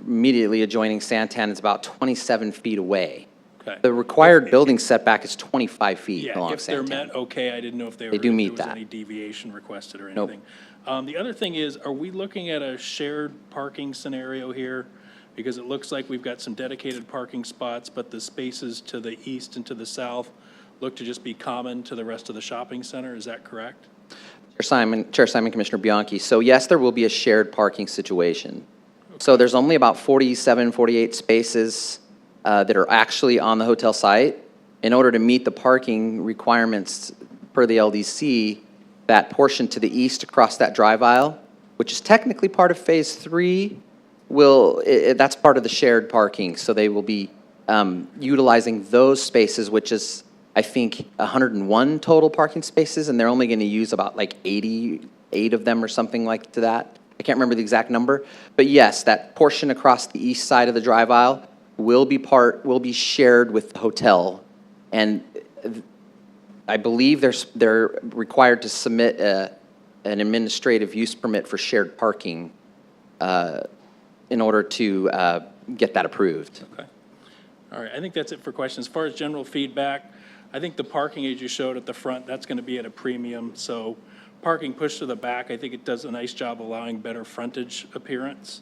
[SPEAKER 4] immediately adjoining Santan is about 27 feet away.
[SPEAKER 6] Okay.
[SPEAKER 4] The required building setback is 25 feet
[SPEAKER 6] Yeah,
[SPEAKER 4] along
[SPEAKER 6] if they're
[SPEAKER 4] Santan.
[SPEAKER 6] met, okay, I didn't know if
[SPEAKER 4] They do meet
[SPEAKER 6] if there was
[SPEAKER 4] that.
[SPEAKER 6] any deviation requested or
[SPEAKER 4] Nope.
[SPEAKER 6] anything. The other thing is, are we looking at a shared parking scenario here? Because it looks like we've got some dedicated parking spots, but the spaces to the east and to the south look to just be common to the rest of the shopping center, is that correct?
[SPEAKER 4] Chair Simon, Commissioner Bianchi. So yes, there will be a shared parking situation. So there's only about 47, 48 spaces that are actually on the hotel site. In order to meet the parking requirements per the LDC, that portion to the east across that drive aisle, which is technically part of Phase 3, that's part of the shared parking. So they will be utilizing those spaces, which is, I think, 101 total parking spaces, and they're only going to use about like 88 of them or something like to that. I can't remember the exact number. But yes, that portion across the east side of the drive aisle will be shared with the hotel. And I believe they're required to submit an administrative use permit for shared parking in order to get that approved.
[SPEAKER 6] Okay. All right, I think that's it for questions. As far as general feedback, I think the parking as you showed at the front, that's going to be at a premium. So parking pushed to the back, I think it does a nice job allowing better frontage appearance.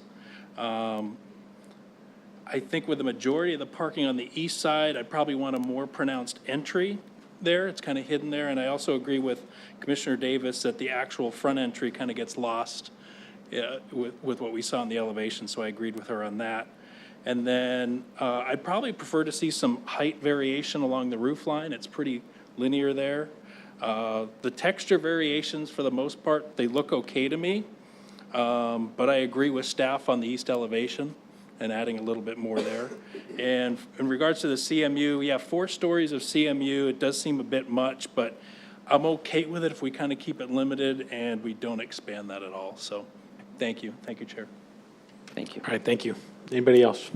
[SPEAKER 6] I think with the majority of the parking on the east side, I'd probably want a more pronounced entry there. It's kind of hidden there. And I also agree with Commissioner Davis that the actual front entry kind of gets lost with what we saw in the elevation. So I agreed with her on that. And then I'd probably prefer to see some height variation along the roof line. It's pretty linear there. The texture variations, for the most part, they look okay to me. But I agree with staff on the east elevation and adding a little bit more there. And in regards to the CMU, yeah, 4 stories of CMU, it does seem a bit much, but I'm okay with it if we kind of keep it limited and we don't expand that at all. So thank you. Thank you, Chair.
[SPEAKER 4] Thank you.
[SPEAKER 1] All right, thank you. Anybody else?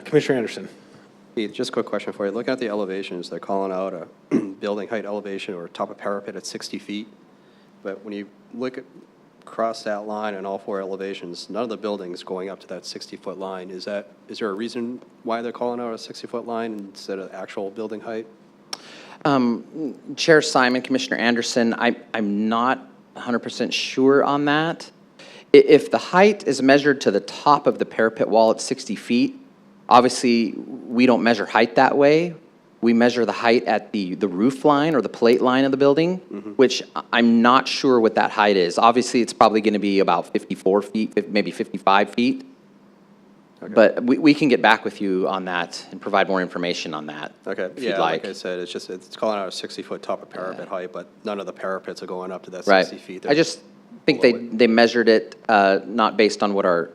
[SPEAKER 1] Commissioner Anderson.
[SPEAKER 2] Keith, just a quick question for you. Looking at the elevations, they're calling out a building height elevation or top of parapet at 60 feet. But when you look across that line in all 4 elevations, none of the buildings going up to that 60-foot line. Is there a reason why they're calling out a 60-foot line instead of actual building height?
[SPEAKER 4] Chair Simon, Commissioner Anderson, I'm not 100% sure on that. If the height is measured to the top of the parapet wall at 60 feet, obviously we don't measure height that way. We measure the height at the roof line or the plate line of the building, which I'm not sure what that height is. Obviously, it's probably going to be about 54 feet, maybe 55 feet. Okay. But we can get back with you on that and provide more information on that.
[SPEAKER 2] Okay,
[SPEAKER 4] if
[SPEAKER 2] yeah,
[SPEAKER 4] you'd
[SPEAKER 2] like I said, it's calling out a 60-foot top of parapet height, but none of the parapets are going up to that
[SPEAKER 4] Right.
[SPEAKER 2] 60 feet.
[SPEAKER 4] I just think they measured it not based on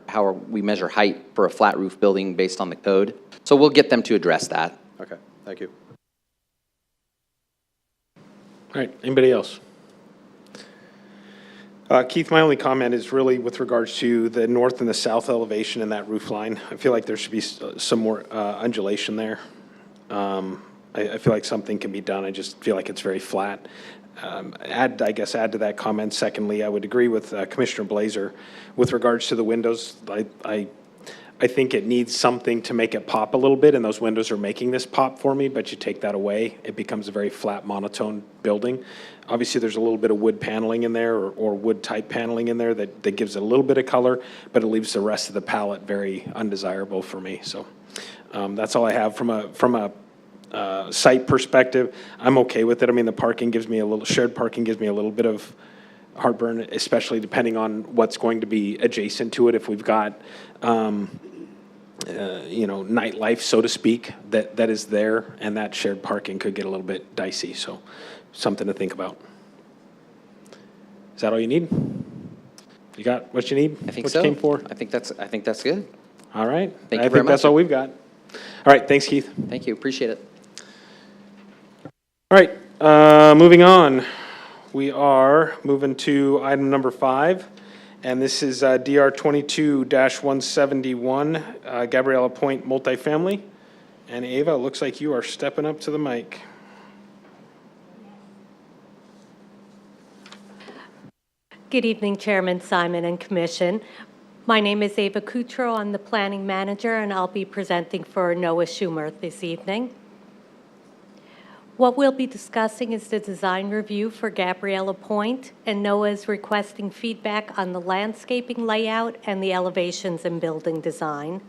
[SPEAKER 4] how we measure height for a flat roof building based on the code. So we'll get them to address that.
[SPEAKER 2] Okay, thank you.
[SPEAKER 1] All right, anybody else? Keith, my only comment is really with regards to the north and the south elevation in that roof line. I feel like there should be some more undulation there. I feel like something can be done. I just feel like it's very flat. Add to that comment. Secondly, I would agree with Commissioner Blazer with regards to the windows. I think it needs something to make it pop a little bit, and those windows are making this pop for me, but you take that away, it becomes a very flat, monotone building. Obviously, there's a little bit of wood paneling in there or wood-type paneling in there that gives it a little bit of color, but it leaves the rest of the palette very undesirable for me. So that's all I have from a site perspective. I'm okay with it. I mean, the parking gives me shared parking gives me a little bit of heartburn, especially depending on what's going to be adjacent to it. If we've got, nightlife, so to speak, that is there, and that shared parking could get a little bit dicey. So something to think about. Is that all you need? You got what you need?
[SPEAKER 4] I think
[SPEAKER 1] what
[SPEAKER 4] so.
[SPEAKER 1] You came for?
[SPEAKER 4] I think that's good.
[SPEAKER 1] All right.
[SPEAKER 4] Thank you
[SPEAKER 1] I
[SPEAKER 4] very
[SPEAKER 1] think that's
[SPEAKER 4] much.
[SPEAKER 1] all we've got. All right. Thanks, Keith.
[SPEAKER 4] Thank you. Appreciate it.
[SPEAKER 1] All right, moving on. We are moving to item number 5, And this is DR 22-171, Gabriella Point multifamily. And Ava, it looks like you are stepping up to the mic.
[SPEAKER 9] Good evening, Chairman Simon and Commission. My name is Ava Kutro. I'm the Planning Manager, and I'll be presenting for Noah Schumer this evening. What we'll be discussing is the design review for Gabriella Point, and Noah is requesting feedback on the landscaping layout and the elevations and building design.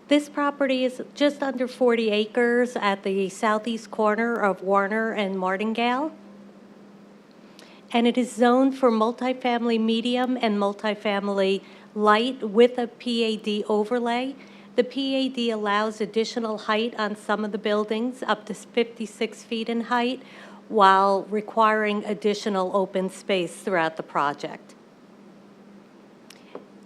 [SPEAKER 9] This property is just under 40 acres at the southeast corner of Warner and Martingale. And it is zoned for multifamily medium and multifamily light with a PAD overlay. The PAD allows additional height on some of the buildings, up to 56 feet in height, while requiring additional open space throughout the project.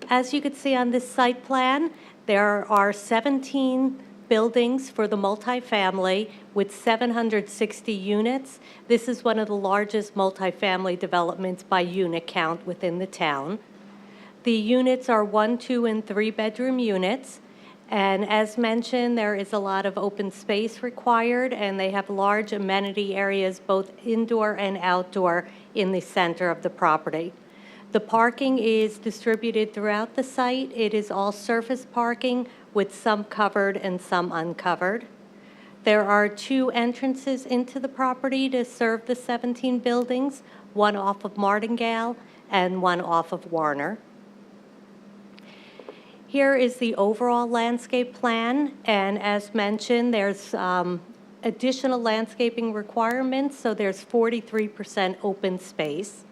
[SPEAKER 9] As you can see on this site plan, there are 17 buildings for the multifamily with 760 units. This is one of the largest multifamily developments by unit count within the town. The units are 1, 2, and 3 bedroom units. And as mentioned, there is a lot of open space required, and they have large amenity areas, both indoor and outdoor, in the center of the property. The parking is distributed throughout the site. It is all surface parking with some covered and some uncovered. There are 2 entrances into the property to serve the 17 buildings, one off of Martingale and one off of Warner. Here is the overall landscape plan, and as mentioned, there's additional landscaping requirements, so there's 43% open space.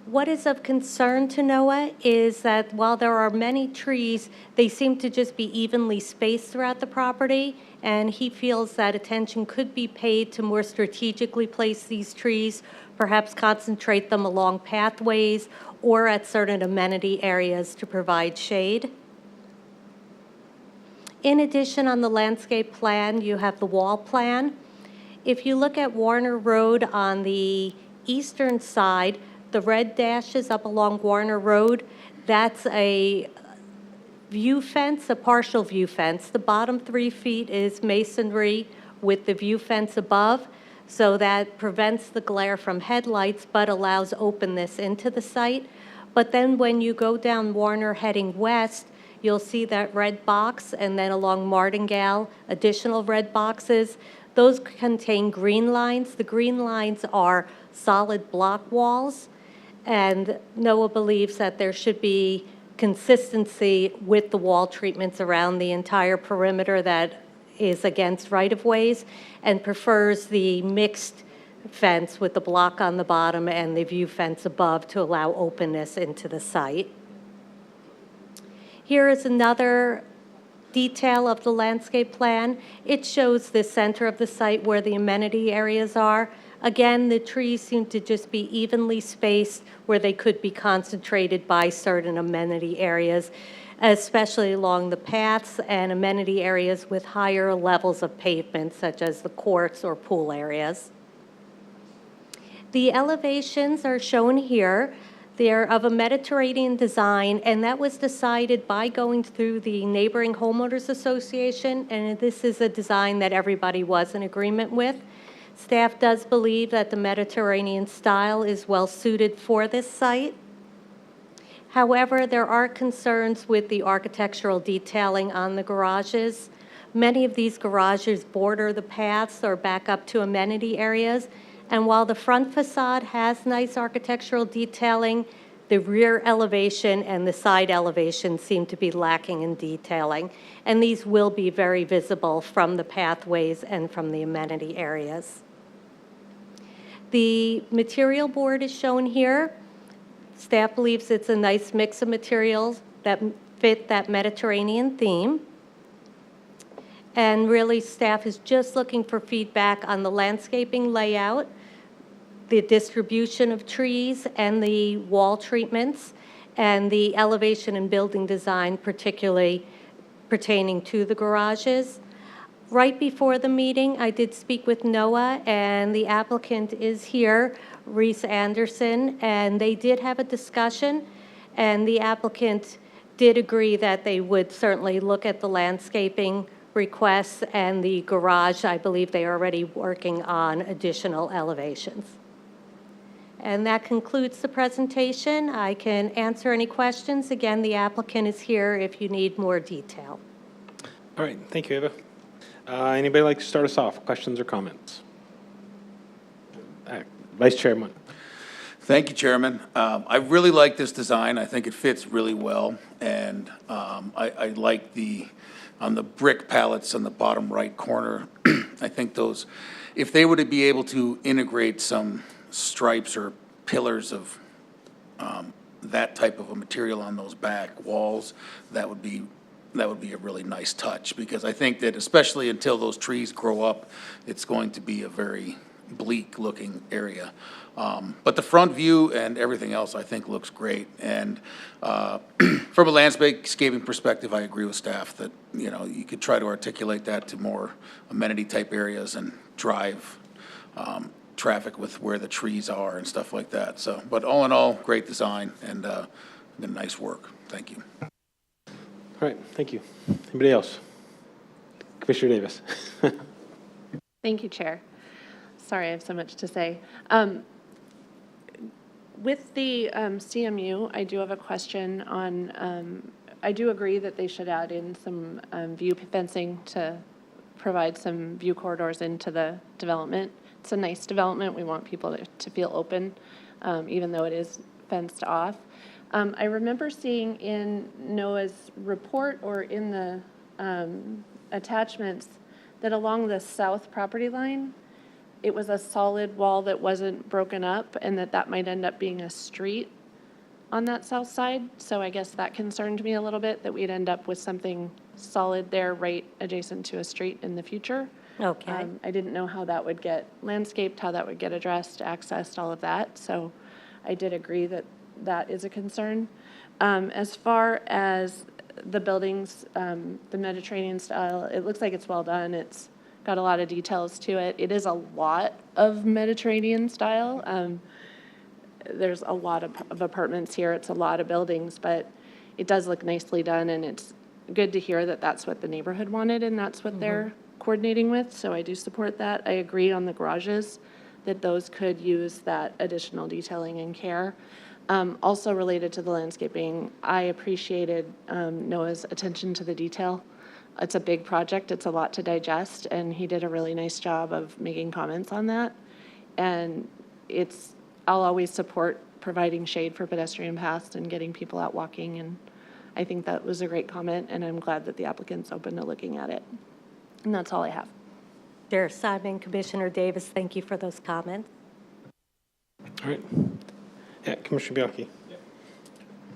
[SPEAKER 9] What is of concern to Noah is that while there are many trees, they seem to just be evenly spaced throughout the property, and he feels that attention could be paid to more strategically place these trees, perhaps concentrate them along pathways or at certain amenity areas to provide shade. In addition, on the landscape plan, you have the wall plan. If you look at Warner Road on the eastern side, the red dashes up along Warner Road, that's a view fence, a partial view fence. The bottom 3 feet is masonry with the view fence above, so that prevents the glare from headlights but allows openness into the site. But then when you go down Warner heading west, you'll see that red box, and then along Martingale, additional red boxes. Those contain green lines. The green lines are solid block walls, and Noah believes that there should be consistency with the wall treatments around the entire perimeter that is against right-of-ways, and prefers the mixed fence with the block on the bottom and the view fence above to allow openness into the site. Here is another detail of the landscape plan. It shows the center of the site where the amenity areas are. Again, the trees seem to just be evenly spaced where they could be concentrated by certain amenity areas, especially along the paths and amenity areas with higher levels of pavement, such as the courts or pool areas. The elevations are shown here. They're of a Mediterranean design, and that was decided by going through the neighboring homeowners association, and this is a design that everybody was in agreement with. Staff does believe that the Mediterranean style is well suited for this site. However, there are concerns with the architectural detailing on the garages. Many of these garages border the paths or back up to amenity areas, and while the front facade has nice architectural detailing, the rear elevation and the side elevation seem to be lacking in detailing, and these will be very visible from the pathways and from the amenity areas. The material board is shown here. Staff believes it's a nice mix of materials that fit that Mediterranean theme. And really, staff is just looking for feedback on the landscaping layout, the distribution of trees and the wall treatments, and the elevation and building design, particularly pertaining to the garages. Right before the meeting, I did speak with NOAA, and the applicant is here, Reese Anderson, and they did have a discussion, and the applicant did agree that they would certainly look at the landscaping requests and the garage. I believe they are already working on additional elevations. And that concludes the presentation. I can answer any questions. Again, the applicant is here if you need more detail.
[SPEAKER 1] All right, thank you, Ava. Anybody like to start us off? Questions or comments? Vice Chairman.
[SPEAKER 7] Thank you, Chairman. I really like this design. I think it fits really well, and I like on the brick pallets on the bottom right corner, I think those, if they were to be able to integrate some stripes or pillars of that type of a material on those back walls, that would be a really nice touch, because I think that especially until those trees grow up, it's going to be a very bleak-looking area. But the front view and everything else, I think, looks great. And from a landscaping perspective, I agree with staff that, you know, you could try to articulate that to more amenity-type areas and drive traffic with where the trees are and stuff like that. So, but all in all, great design and been nice work. Thank you.
[SPEAKER 1] All right, thank you. Anybody else? Commissioner Davis.
[SPEAKER 5] Thank you, Chair. Sorry, I have so much to say. With the CMU, I do have a question on, I do agree that they should add in some view fencing to provide some view corridors into the development. It's a nice development. We want people to feel open, even though it is fenced off. I remember seeing in NOAA's report or in the attachments that along the south property line, it was a solid wall that wasn't broken up, and that might end up being a street on that south side. So I guess that concerned me a little bit, that we'd end up with something solid there right adjacent to a street in the future.
[SPEAKER 9] Okay.
[SPEAKER 5] I didn't know how that would get landscaped, how that would get addressed, accessed, all of that. So I did agree that that is a concern. As far as the buildings, the Mediterranean style, it looks like it's well done. It's got a lot of details to it. It is a lot of Mediterranean style. There's a lot of apartments here. It's a lot of buildings, but it does look nicely done, and it's good to hear that that's what the neighborhood wanted and that's what they're coordinating with. So I do support that. I agree on the garages, that those could use that additional detailing and care. Also related to the landscaping, I appreciated Noah's attention to the detail. It's a big project, it's a lot to digest, and he did a really nice job of making comments on that. And I'll always support providing shade for pedestrian paths and getting people out walking, and I think that was a great comment, and I'm glad that the applicant's open to looking at it. And that's all I have.
[SPEAKER 9] Chair Simon, Commissioner Davis, thank you for those comments.
[SPEAKER 1] All right. Yeah, Commissioner Bianchi.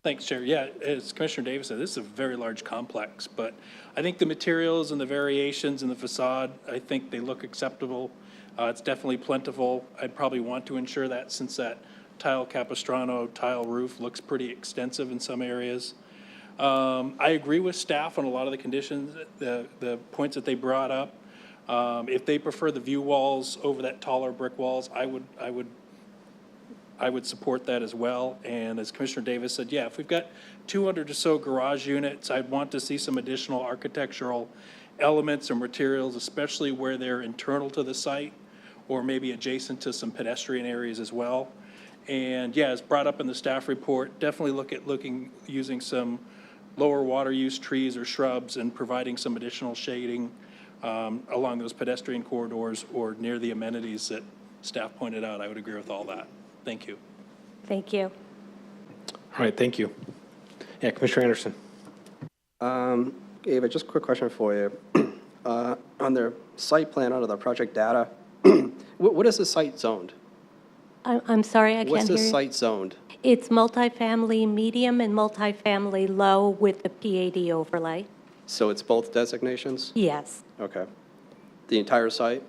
[SPEAKER 6] Thanks, Chair. Yeah, as Commissioner Davis said, this is a very large complex, but I think the materials and the variations in the facade, I think they look acceptable. It's definitely plentiful. I'd probably want to ensure that, since that tile Capistrano tile roof looks pretty extensive in some areas. I agree with staff on a lot of the conditions, the points that they brought up. If they prefer the view walls over that taller brick walls, I would support that as well. And as Commissioner Davis said, yeah, if we've got 200 or so garage units, I'd want to see some additional architectural elements or materials, especially where they're internal to the site or maybe adjacent to some pedestrian areas as well. And yeah, as brought up in the staff report, definitely look at using some lower water use trees or shrubs and providing some additional shading along those pedestrian corridors or near the amenities that staff pointed out. I would agree with all that. Thank you.
[SPEAKER 9] Thank you.
[SPEAKER 1] All right, thank you. Yeah, Commissioner Anderson.
[SPEAKER 2] Ava, just a quick question for you. On their site plan under the project data, what is the site zoned?
[SPEAKER 9] I'm sorry, I
[SPEAKER 2] What's
[SPEAKER 9] can't hear
[SPEAKER 2] the
[SPEAKER 9] you.
[SPEAKER 2] site zoned?
[SPEAKER 9] It's multifamily medium and multifamily low with the PAD overlay.
[SPEAKER 2] So it's both designations?
[SPEAKER 9] Yes.
[SPEAKER 2] Okay. The entire site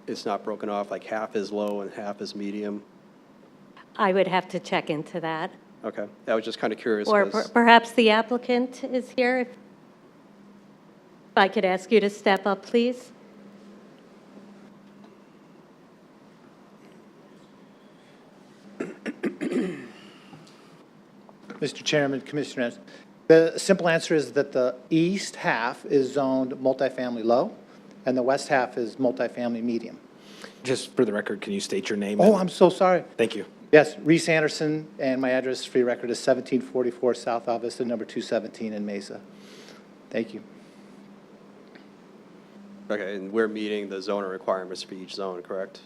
[SPEAKER 2] is not broken off, like half is low and half is medium?
[SPEAKER 9] I would have to check into that.
[SPEAKER 2] Okay. I was just kind of curious.
[SPEAKER 9] Or
[SPEAKER 2] 'cause-
[SPEAKER 9] perhaps the applicant is here. If I could ask you to step up, please.
[SPEAKER 10] Mr. Chairman, Commissioners, the simple answer is that the east half is zoned multifamily low, and the west half is multifamily medium.
[SPEAKER 1] Just for the record, can you state your name?
[SPEAKER 10] Oh, I'm so sorry.
[SPEAKER 1] Thank you.
[SPEAKER 10] Yes, Reese Anderson, and my address for your record is 1744 South Avista, number 217 in Mesa. Thank you.
[SPEAKER 2] Okay, and we're meeting the zoning requirements for each zone, correct?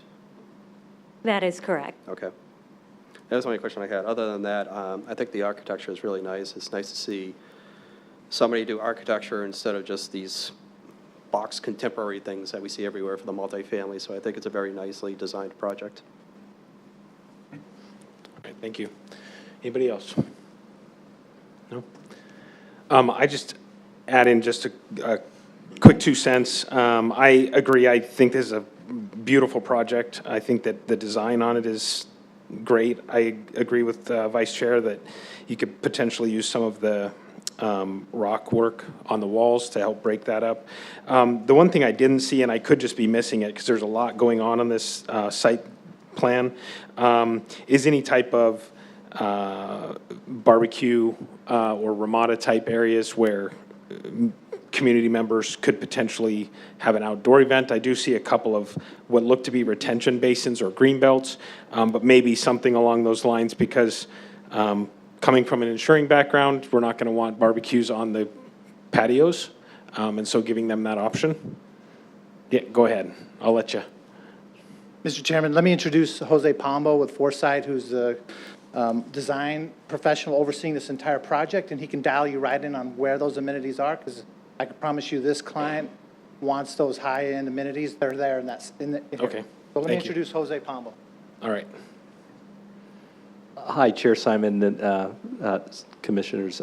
[SPEAKER 9] That is correct.
[SPEAKER 2] Okay. That was the only question I had. Other than that, I think the architecture is really nice. It's nice to see somebody do architecture instead of just these box contemporary things that we see everywhere for the multifamily. So I think it's a very nicely designed project.
[SPEAKER 1] All right, thank you. Anybody else? No? I just add in just a quick 2 cents. I agree. I think this is a beautiful project. I think that the design on it is great. I agree with Vice Chair that you could potentially use some of the rock work on the walls to help break that up. The one thing I didn't see, and I could just be missing it because there's a lot going on this site plan, is any type of barbecue or Ramada type areas where community members could potentially have an outdoor event. I do see a couple of what look to be retention basins or green belts, but maybe something along those lines because coming from an insuring background, we're not going to want barbecues on the patios, and so giving them that option. Yeah, go ahead. I'll let you.
[SPEAKER 10] Mr. Chairman, let me introduce Jose Pombo with Foresight, who's the design professional overseeing this entire project, and he can dial you right in on where those amenities are, because I can promise you this client wants those high-end amenities. They're there, and that's in here.
[SPEAKER 1] Okay.
[SPEAKER 10] So let me
[SPEAKER 1] Thank you.
[SPEAKER 10] introduce Jose Pombo.
[SPEAKER 1] All right.
[SPEAKER 11] Hi, Chair Simon and Commissioners.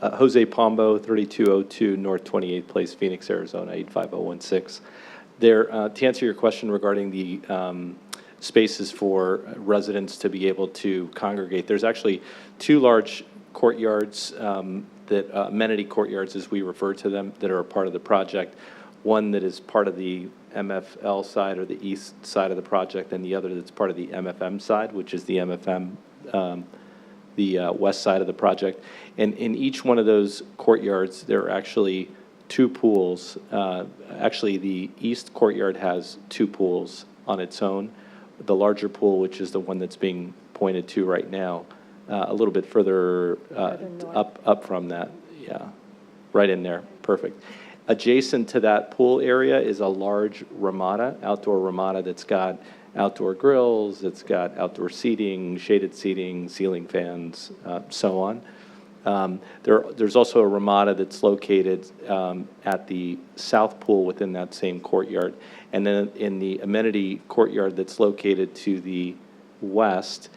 [SPEAKER 11] Jose Pombo, 3202 North 28th Place, Phoenix, Arizona, 85016. There, to answer your question regarding the spaces for residents to be able to congregate, there's actually 2 large courtyards, amenity courtyards as we refer to them, that are a part of the project. One that is part of the MFL side or the east side of the project, and the other that's part of the MFM side, which is the MFM, the west side of the project. And in each one of those courtyards, there are actually 2 pools. Actually, the east courtyard has 2 pools on its own. The larger pool, which is the one that's being pointed to right now, a little bit further up from that, yeah, right in there, perfect. Adjacent to that pool area is a large Ramada, outdoor Ramada that's got outdoor grills, it's got outdoor seating, shaded seating, ceiling fans, so on. There's also a Ramada that's located at the south pool within that same courtyard. And then in the amenity courtyard that's located to the west,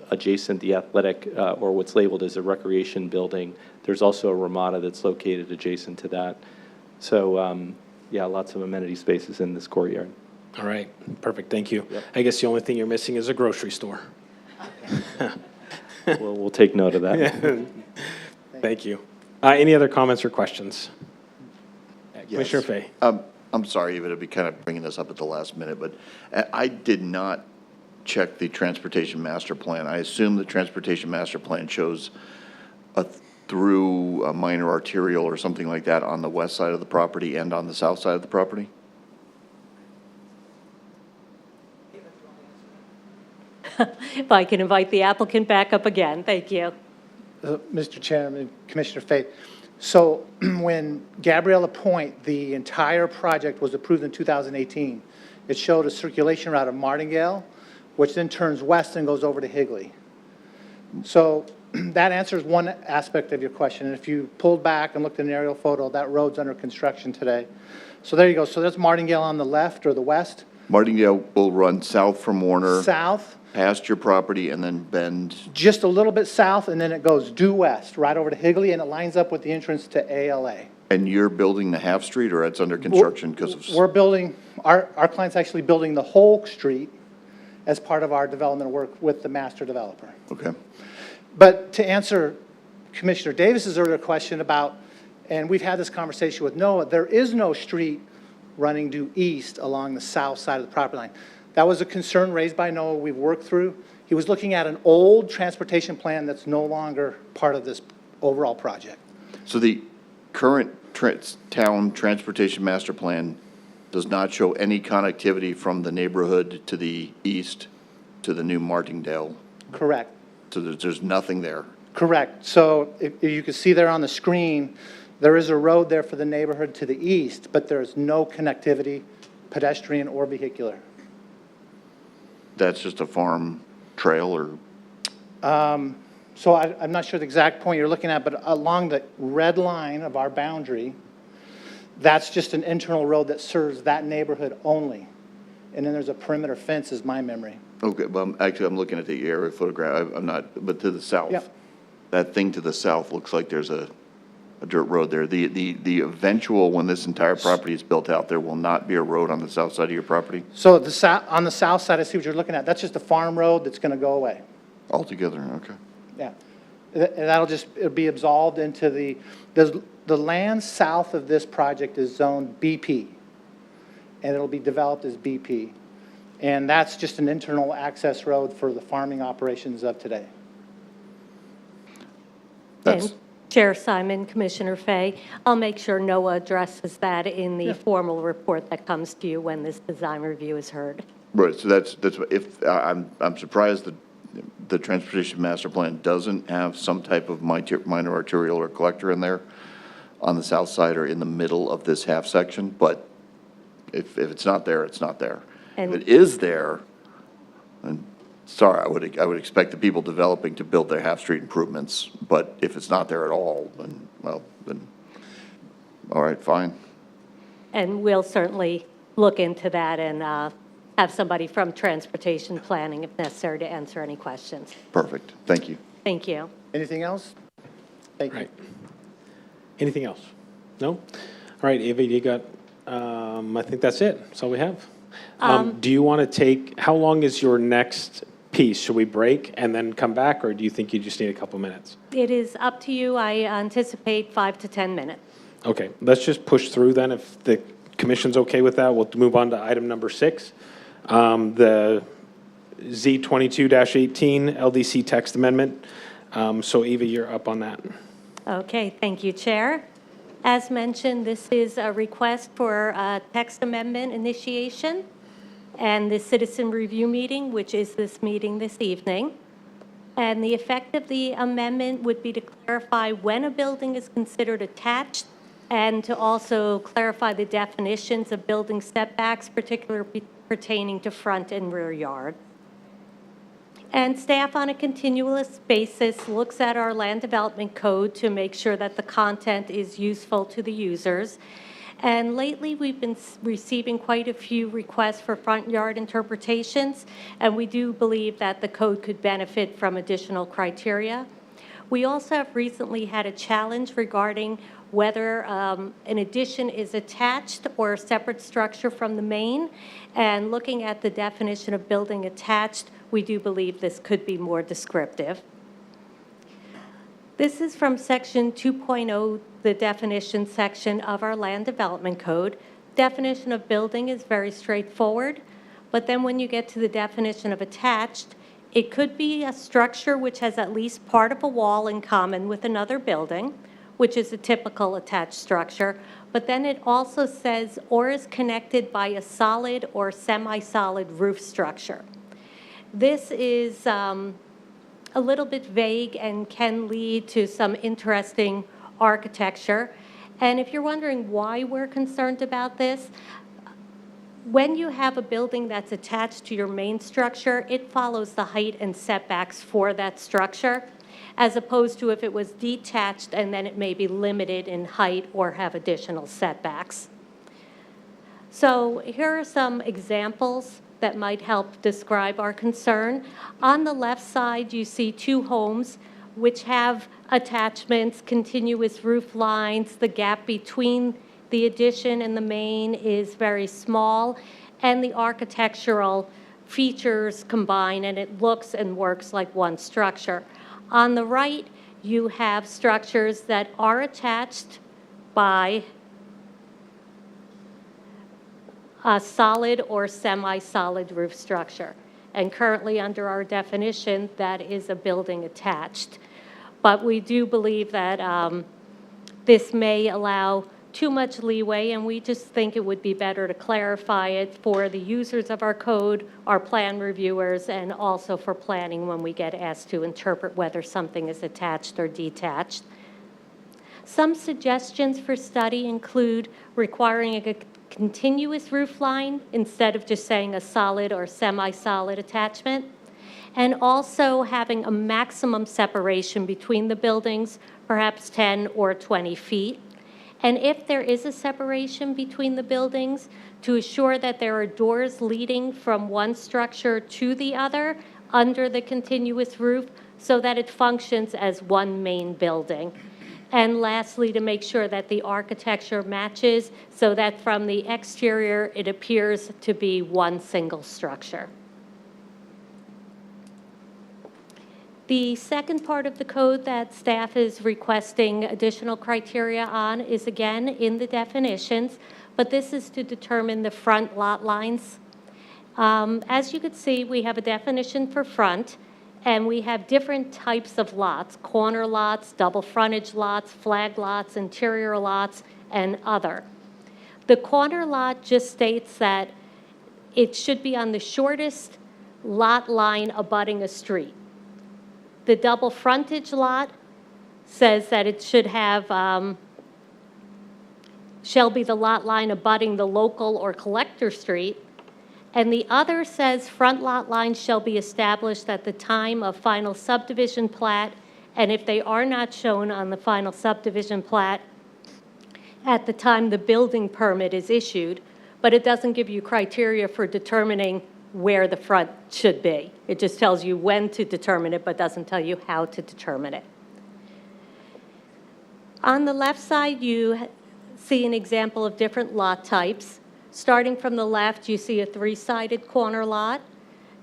[SPEAKER 11] adjacent the athletic, or what's labeled as a recreation building, there's also a Ramada that's located adjacent to that. So, yeah, lots of amenity spaces in this courtyard.
[SPEAKER 1] All right. Perfect. Thank you.
[SPEAKER 11] Yep.
[SPEAKER 1] I guess the only thing you're missing is a grocery store.
[SPEAKER 11] We'll take note of that.
[SPEAKER 1] Thank you. Any other comments or questions? Commissioner Fay.
[SPEAKER 12] I'm sorry, even to be kind of bringing this up at the last minute, but I did not check the transportation master plan. I assume the transportation master plan shows through a minor arterial or something like that on the west side of the property and on the south side of the property?
[SPEAKER 9] If I can invite the applicant back up again, thank you.
[SPEAKER 10] Mr. Chairman, Commissioner Fate. So when Gabriella Point, the entire project was approved in 2018, it showed a circulation route of Martingale, which then turns west and goes over to Higley. So that answers one aspect of your question. And if you pulled back and looked at an aerial photo, that road's under construction today. So there you go. So that's Martingale on the left or the west.
[SPEAKER 12] Martingale will run south from Warner.
[SPEAKER 10] South.
[SPEAKER 12] Past your property and then bend.
[SPEAKER 10] Just a little bit south, and then it goes due west, right over to Higley, and it lines up with the entrance to ALA.
[SPEAKER 12] And you're building the half street, or it's under construction because of?
[SPEAKER 10] We're building, our client's actually building the whole street as part of our development work with the master developer.
[SPEAKER 12] Okay.
[SPEAKER 10] But to answer Commissioner Davis's earlier question about And we've had this conversation with NOAA. There is no street running due east along the south side of the property line. That was a concern raised by NOAA we've worked through. He was looking at an old transportation plan that's no longer part of this overall project.
[SPEAKER 12] So the current town transportation master plan does not show any connectivity from the neighborhood to the east to the new Martingale?
[SPEAKER 10] Correct.
[SPEAKER 12] So there's nothing there?
[SPEAKER 10] Correct. So if you can see there on the screen, there is a road there for the neighborhood to the east, but there's no connectivity, pedestrian or vehicular.
[SPEAKER 12] That's just a farm trail or?
[SPEAKER 10] So I'm not sure the exact point you're looking at, but along the red line of our boundary, that's just an internal road that serves that neighborhood only. And then there's a perimeter fence is my memory.
[SPEAKER 12] Okay, well, actually, I'm looking at the aerial photograph. I'm not, but to the south.
[SPEAKER 10] Yep.
[SPEAKER 12] That thing to the south looks like there's a dirt road there. The eventual, when this entire property is built out, there will not be a road on the south side of your property
[SPEAKER 10] So on the south side, I see what you're looking at. That's just a farm road that's going to go away.
[SPEAKER 12] altogether, okay.
[SPEAKER 10] Yeah. And that'll just it'll be absolved into the land south of this project is zoned BP. And it'll be developed as BP. And that's just an internal access road for the farming operations of today.
[SPEAKER 12] That's,
[SPEAKER 9] And Chair Simon, Commissioner Fay, I'll make sure NOAA addresses that in the formal report that comes to you when this design review is heard.
[SPEAKER 12] right, so that's, if, I'm surprised that the transportation master plan doesn't have some type of minor arterial or collector in there on the south side or in the middle of this half section, but if it's not there, it's not there.
[SPEAKER 9] And-
[SPEAKER 12] If it is there, and sorry, I would expect the people developing to build their half-street improvements, but if it's not there at all, then, well, then, all right, fine.
[SPEAKER 9] And we'll certainly look into that and have somebody from transportation planning, if necessary, to answer any questions.
[SPEAKER 12] Perfect, thank you.
[SPEAKER 9] Thank you.
[SPEAKER 10] Anything else? Thank you.
[SPEAKER 1] Right. Anything else? No? All right, Ava, you got, I think that's it. That's all we have. Do you want to take, how long is your next piece? Should we break and then come back, or do you think you just need a couple minutes?
[SPEAKER 9] It is up to you. I anticipate 5 to 10 minutes.
[SPEAKER 1] Okay, let's just push through then. If the commission's okay with that, we'll move on to item number 6. The Z22-18 LDC text amendment. So Eva, you're up on that.
[SPEAKER 9] Okay, thank you, Chair. As mentioned, this is a request for a text amendment initiation and the citizen review meeting, which is this meeting this evening. And the effect of the amendment would be to clarify when a building is considered attached and to also clarify the definitions of building setbacks, particularly pertaining to front and rear yard. And staff on a continuous basis looks at our land development code to make sure that the content is useful to the users. And lately, we've been receiving quite a few requests for front yard interpretations, and we do believe that the code could benefit from additional criteria. We also have recently had a challenge regarding whether an addition is attached or a separate structure from the main. And looking at the definition of building attached, we do believe this could be more descriptive. This is from section 2.0, the definition section of our land development code. Definition of building is very straightforward, but then when you get to the definition of attached, it could be a structure which has at least part of a wall in common with another building, which is a typical attached structure, but then it also says, or is connected by a solid or semi-solid roof structure. This is a little bit vague and can lead to some interesting architecture. And if you're wondering why we're concerned about this, when you have a building that's attached to your main structure, it follows the height and setbacks for that structure, as opposed to if it was detached and then it may be limited in height or have additional setbacks. So here are some examples that might help describe our concern. On the left side, you see 2 homes which have attachments, continuous roof lines. The gap between the addition and the main is very small, and the architectural features combine, and it looks and works like one structure. On the right, you have structures that are attached by a solid or semi-solid roof structure. And currently, under our definition, that is a building attached. But we do believe that this may allow too much leeway, and we just think it would be better to clarify it for the users of our code, our plan reviewers, and also for planning when we get asked to interpret whether something is attached or detached. Some suggestions for study include requiring a continuous roof line instead of just saying a solid or semi-solid attachment, and also having a maximum separation between the buildings, perhaps 10 or 20 feet. And if there is a separation between the buildings, to assure that there are doors leading from one structure to the other under the continuous roof so that it functions as one main building. And lastly, to make sure that the architecture matches so that from the exterior it appears to be one single structure. The second part of the code that staff is requesting additional criteria on is again in the definitions, but this is to determine the front lot lines. As you can see, we have a definition for front, and we have different types of lots: corner lots, double frontage lots, flag lots, interior lots, and other. The corner lot just states that it should be on the shortest lot line abutting a street. The double frontage lot says that it should have, shall be the lot line abutting the local or collector street. And the other says front lot lines shall be established at the time of final subdivision plat, and if they are not shown on the final subdivision plat, at the time the building permit is issued, but it doesn't give you criteria for determining where the front should be. It just tells you when to determine it, but doesn't tell you how to determine it. On the left side, you see an example of different lot types. Starting from the left, you see a three-sided corner lot,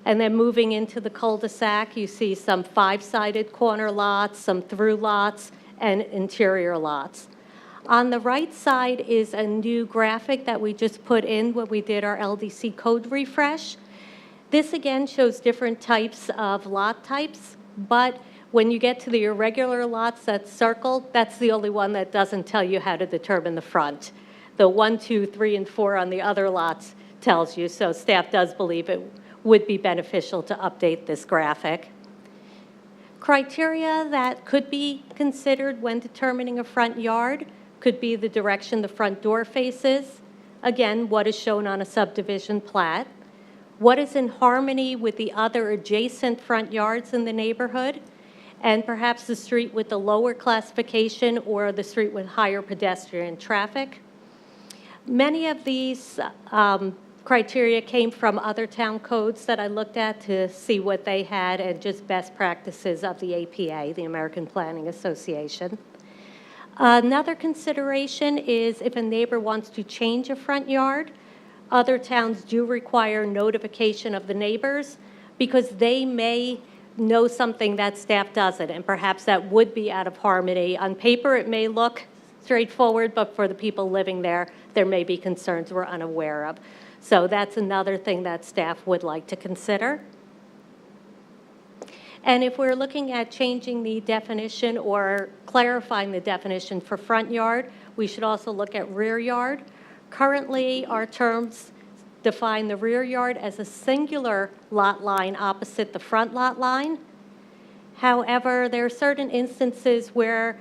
[SPEAKER 9] and then moving into the cul-de-sac, you see some five-sided corner lots, some through lots, and interior lots. On the right side is a new graphic that we just put in when we did our LDC code refresh. This again shows different types of lot types, but when you get to the irregular lots that's circled, that's the only one that doesn't tell you how to determine the front. The 1, 2, 3, and 4 on the other lots tells you, so staff does believe it would be beneficial to update this graphic. Criteria that could be considered when determining a front yard could be the direction the front door faces, again, what is shown on a subdivision plat, what is in harmony with the other adjacent front yards in the neighborhood, and perhaps the street with the lower classification or the street with higher pedestrian traffic. Many of these criteria came from other town codes that I looked at to see what they had and just best practices of the APA, the American Planning Association. Another consideration is if a neighbor wants to change a front yard. Other towns do require notification of the neighbors because they may know something that staff doesn't, and perhaps that would be out of harmony. On paper, it may look straightforward, but for the people living there, there may be concerns we're unaware of. So that's another thing that staff would like to consider. And if we're looking at changing the definition or clarifying the definition for front yard, we should also look at rear yard. Currently, our terms define the rear yard as a singular lot line opposite the front lot line. However, there are certain instances where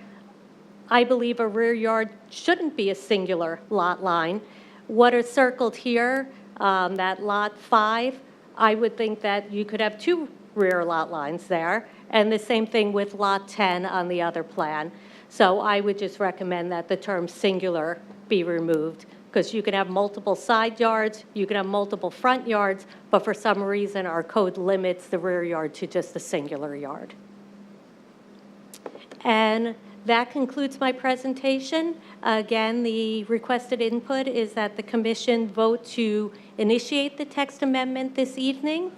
[SPEAKER 9] I believe a rear yard shouldn't be a singular lot line. What is circled here, that lot 5, I would think that you could have 2 rear lot lines there, and the same thing with lot 10 on the other plan. So I would just recommend that the term singular be removed, because you can have multiple side yards, you can have multiple front yards, but for some reason our code limits the rear yard to just a singular yard. And that concludes my presentation. Again, the requested input is that the commission vote to initiate the text amendment this evening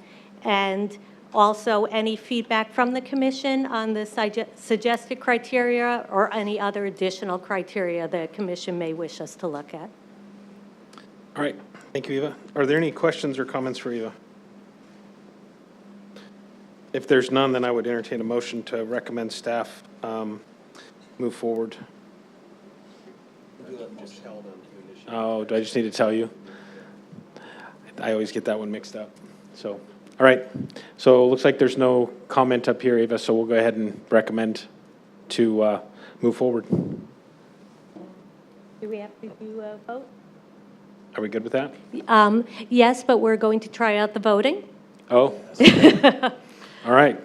[SPEAKER 9] and Also, any feedback from the commission on the suggested criteria or any other additional criteria the commission may wish us to look at.
[SPEAKER 1] All right, thank you, Eva. Are there any questions or comments for Eva? If there's none, then I would entertain a motion to recommend staff move forward. Oh, do I just need to tell you? I always get that one mixed up. So, all right. So it looks like there's no comment up here, Eva, so we'll go ahead and recommend to move forward.
[SPEAKER 9] Do we have to do a vote?
[SPEAKER 1] Are we good with that?
[SPEAKER 9] Yes, but we're going to try out the voting.
[SPEAKER 1] Oh. All right.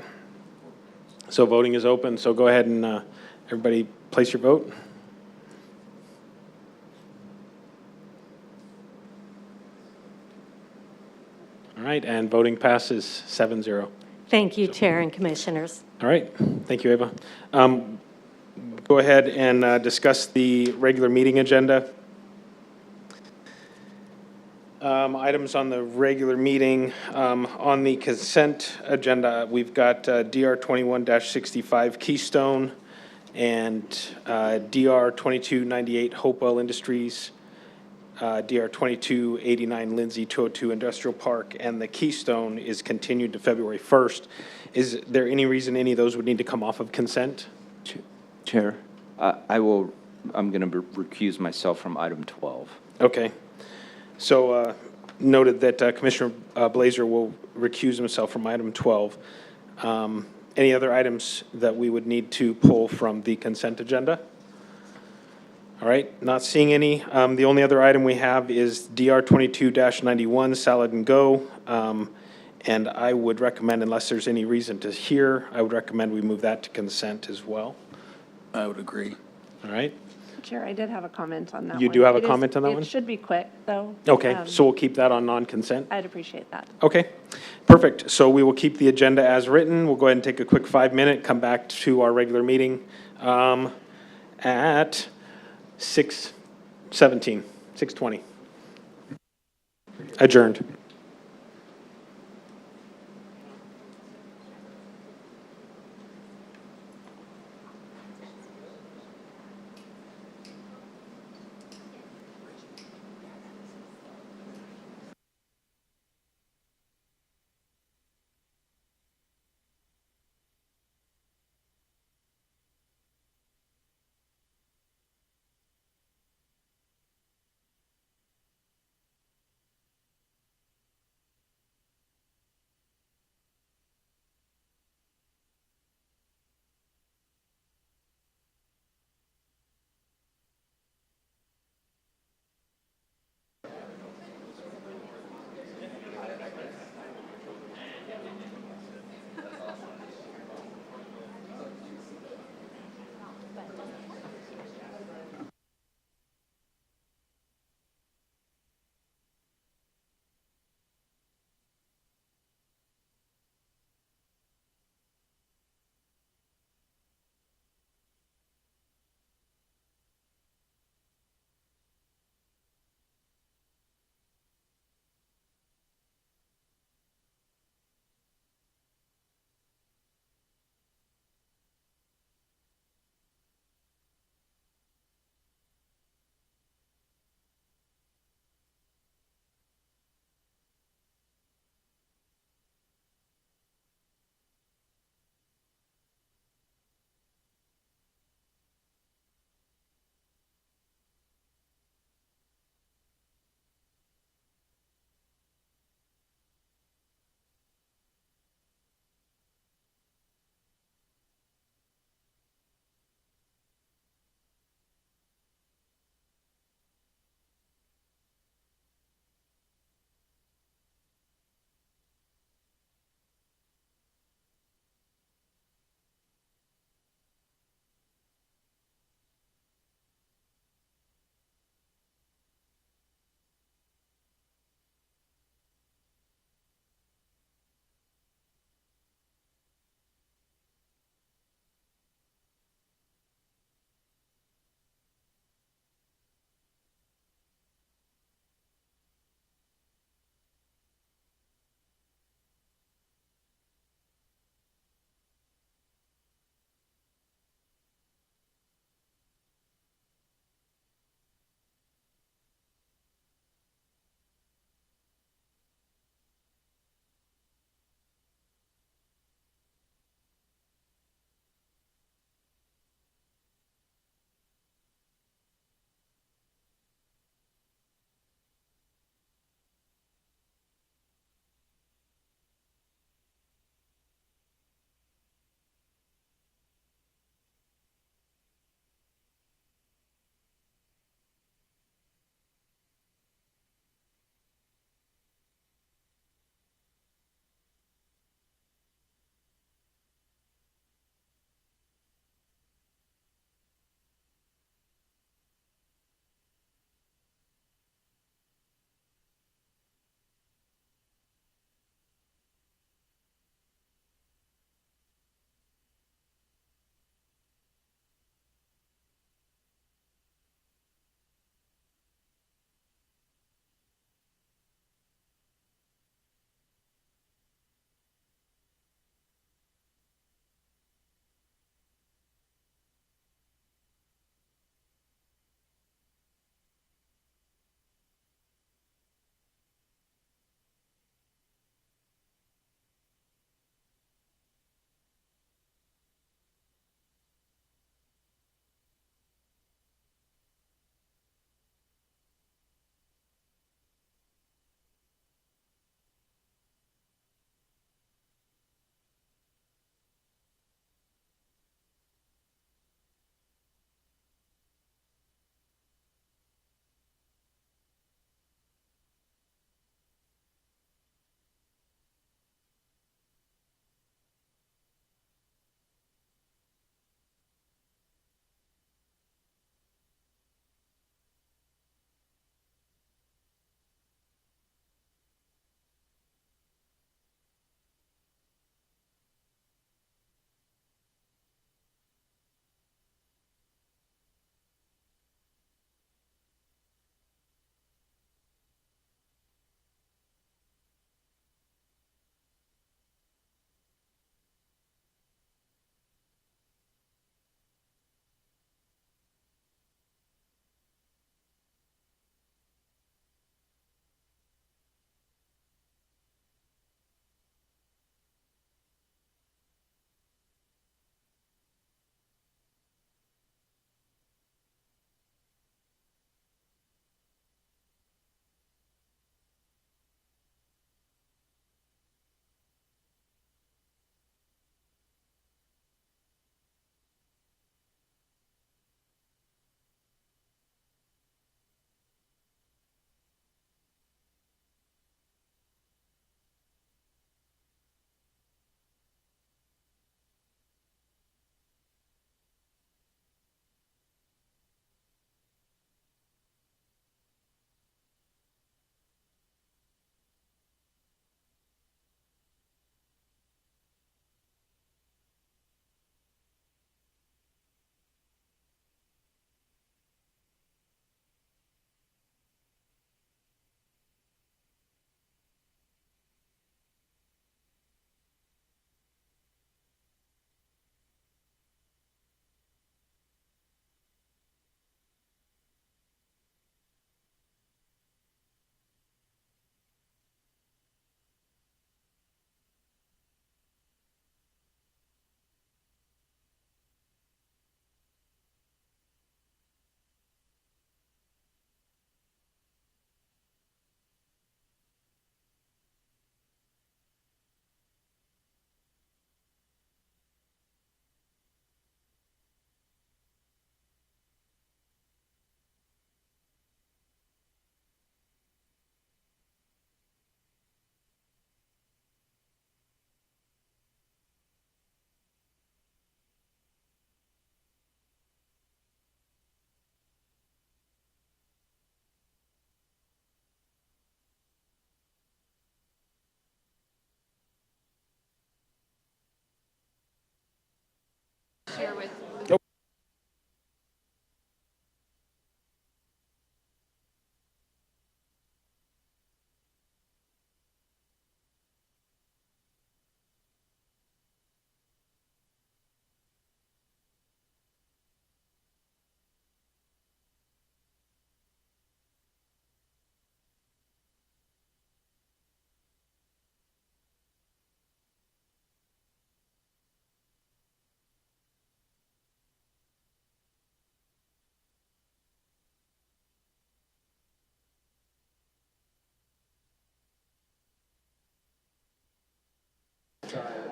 [SPEAKER 1] So voting is open, so go ahead and everybody place your vote. All right, and voting passes 7-0.
[SPEAKER 9] Thank you, Chair and Commissioners.
[SPEAKER 1] All right, thank you, Eva. Go ahead and discuss the regular meeting agenda. Items on the regular meeting. On the consent agenda, we've got DR 21-65 Keystone and DR 2298 Hopewell Industries, DR 2289 Lindsay 202 Industrial Park, and the Keystone is continued to February 1st. Is there any reason any of those would need to come off of consent?
[SPEAKER 8] Chair, I'm going to recuse myself from item 12.
[SPEAKER 1] Okay. So noted that Commissioner Blazer will recuse himself from item 12. Any other items that we would need to pull from the consent agenda? All right, not seeing any. The only other item we have is DR 22-91 Salad and Go. And I would recommend, unless there's any reason to hear, I would recommend we move that to consent as well.
[SPEAKER 7] I would agree.
[SPEAKER 1] All right.
[SPEAKER 5] Chair, I did have a comment on that one.
[SPEAKER 1] You do have a comment on that one?
[SPEAKER 5] It should be quick, though.
[SPEAKER 1] Okay, so we'll keep that on non-consent?
[SPEAKER 5] I'd appreciate that.
[SPEAKER 1] Okay, perfect. So we will keep the agenda as written. We'll go ahead and take a quick 5-minute, come back to our regular meeting at 6:17, 6:20. Adjourned.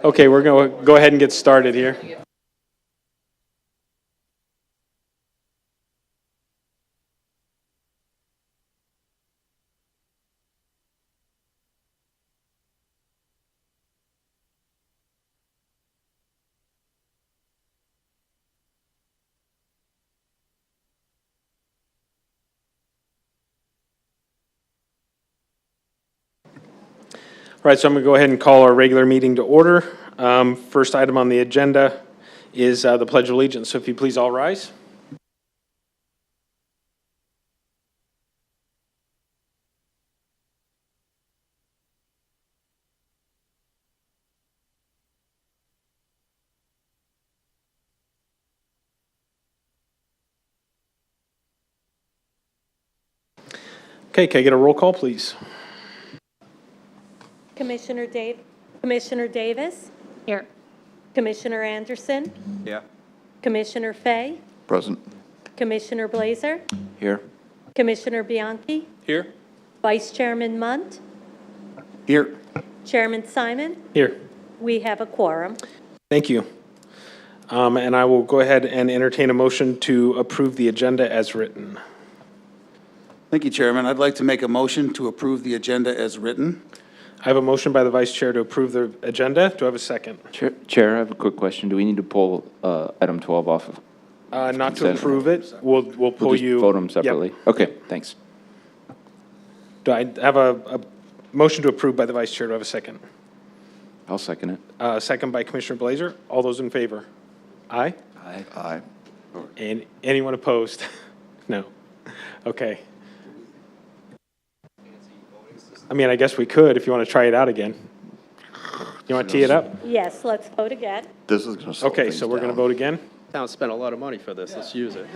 [SPEAKER 1] Okay, we're going to go ahead and get started here. All right, so I'm going to go ahead and call our regular meeting to order. First item on the agenda is the Pledge of Allegiance. So if you please all rise. Okay, can I get a roll call, please?
[SPEAKER 9] Commissioner Davis?
[SPEAKER 5] Here.
[SPEAKER 9] Commissioner Anderson?
[SPEAKER 2] Yeah.
[SPEAKER 9] Commissioner Fay?
[SPEAKER 12] Present.
[SPEAKER 9] Commissioner Blazer?
[SPEAKER 8] Here.
[SPEAKER 9] Commissioner Bianchi?
[SPEAKER 6] Here?
[SPEAKER 9] Vice Chairman Munt?
[SPEAKER 7] Here.
[SPEAKER 9] Chairman Simon?
[SPEAKER 1] Here.
[SPEAKER 9] We have a quorum.
[SPEAKER 1] Thank you. And I will go ahead and entertain a motion to approve the agenda as written.
[SPEAKER 7] Thank you, Chairman. I'd like to make a motion to approve the agenda as written.
[SPEAKER 1] I have a motion by the Vice Chair to approve the agenda. Do I have a second?
[SPEAKER 8] Chair, I have a quick question. Do we need to pull item 12 off of?
[SPEAKER 1] Not to
[SPEAKER 8] Consent.
[SPEAKER 1] approve it. We'll pull
[SPEAKER 8] We'll just
[SPEAKER 1] you.
[SPEAKER 8] vote them
[SPEAKER 1] Yep.
[SPEAKER 8] separately? Okay, thanks.
[SPEAKER 1] Do I have a motion to approve by the Vice Chair? Do I have a second?
[SPEAKER 8] I'll second it.
[SPEAKER 1] Second by Commissioner Blazer. All those in favor? Aye?
[SPEAKER 8] Aye.
[SPEAKER 12] Aye.
[SPEAKER 1] And anyone opposed? No. Okay. I mean, I guess we could if you want to try it out again. You want to tee it up?
[SPEAKER 9] Yes, let's vote again.
[SPEAKER 12] This is going to slow
[SPEAKER 1] Okay,
[SPEAKER 12] things
[SPEAKER 1] so we're going to
[SPEAKER 12] down.
[SPEAKER 1] vote again?
[SPEAKER 2] Town spent a lot of money for this, let's use it.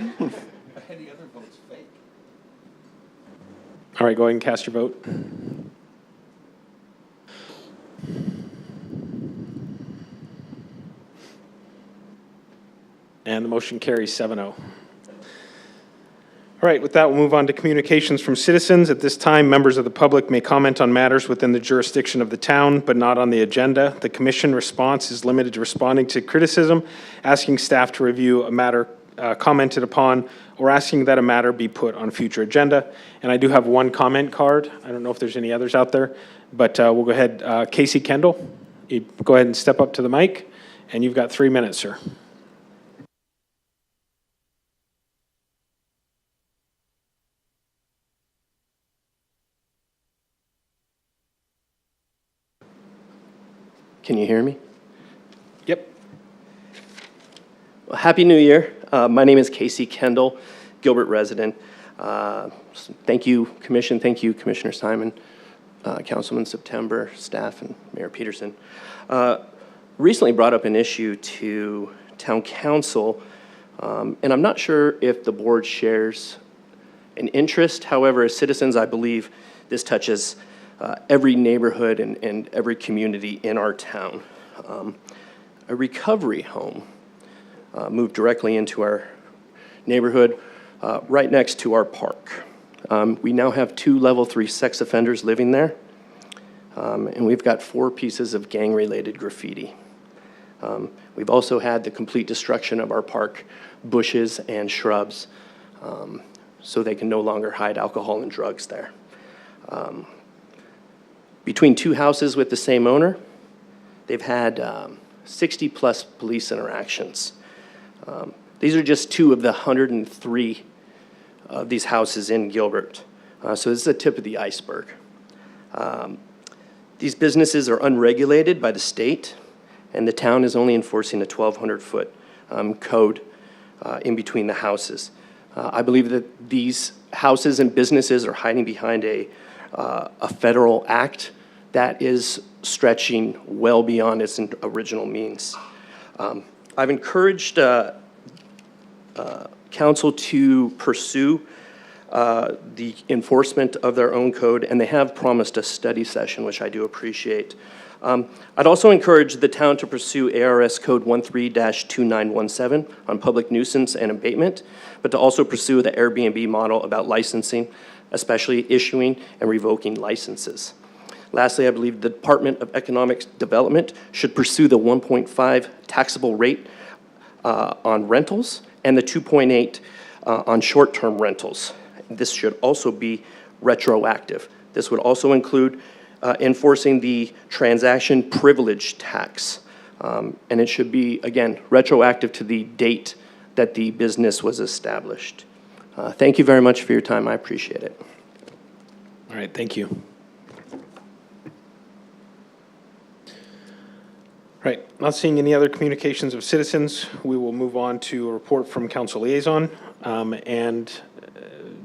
[SPEAKER 7] Any other votes fake?
[SPEAKER 1] All right, go ahead and cast your vote. And the motion carries 7-0. All right, with that, we'll move on to communications from citizens. At this time, members of the public may comment on matters within the jurisdiction of the town, but not on the agenda. The commission response is limited to responding to criticism, asking staff to review a matter commented upon, or asking that a matter be put on future agenda. And I do have one comment card. I don't know if there's any others out there, but we'll go ahead. Casey Kendall, you go ahead and step up to the mic, and you've got 3 minutes, sir.
[SPEAKER 13] Can you hear me?
[SPEAKER 1] Yep.
[SPEAKER 13] Well, Happy New Year. My name is Casey Kendall, Gilbert resident. Thank you, Commission. Thank you, Commissioner Simon, Councilman September, staff, and Mayor Peterson. Recently brought up an issue to Town Council, and I'm not sure if the board shares an interest. However, as citizens, I believe this touches every neighborhood and every community in our town. A recovery home moved directly into our neighborhood, right next to our park. We now have 2 level 3 sex offenders living there, and we've got 4 pieces of gang-related graffiti. We've also had the complete destruction of our park bushes and shrubs, so they can no longer hide alcohol and drugs there. Between 2 houses with the same owner, they've had 60-plus police interactions. These are just 2 of the 103 of these houses in Gilbert. So this is the tip of the iceberg. These businesses are unregulated by the state, and the town is only enforcing a 1,200-foot code in between the houses. I believe that these houses and businesses are hiding behind a federal act that is stretching well beyond its original means. I've encouraged council to pursue the enforcement of their own code, and they have promised a study session, which I do appreciate. I'd also encourage the town to pursue ARS Code 13-2917 on public nuisance and abatement, but to also pursue the Airbnb model about licensing, especially issuing and revoking licenses. Lastly, I believe the Department of Economic Development should pursue the 1.5 taxable rate on rentals and the 2.8 on short-term rentals. This should also be retroactive. This would also include enforcing the transaction privilege tax. And it should be, again, retroactive to the date that the business was established. Thank you very much for your time. I appreciate it.
[SPEAKER 1] All right, thank you. Right, not seeing any other communications of citizens, we will move on to a report from council liaison.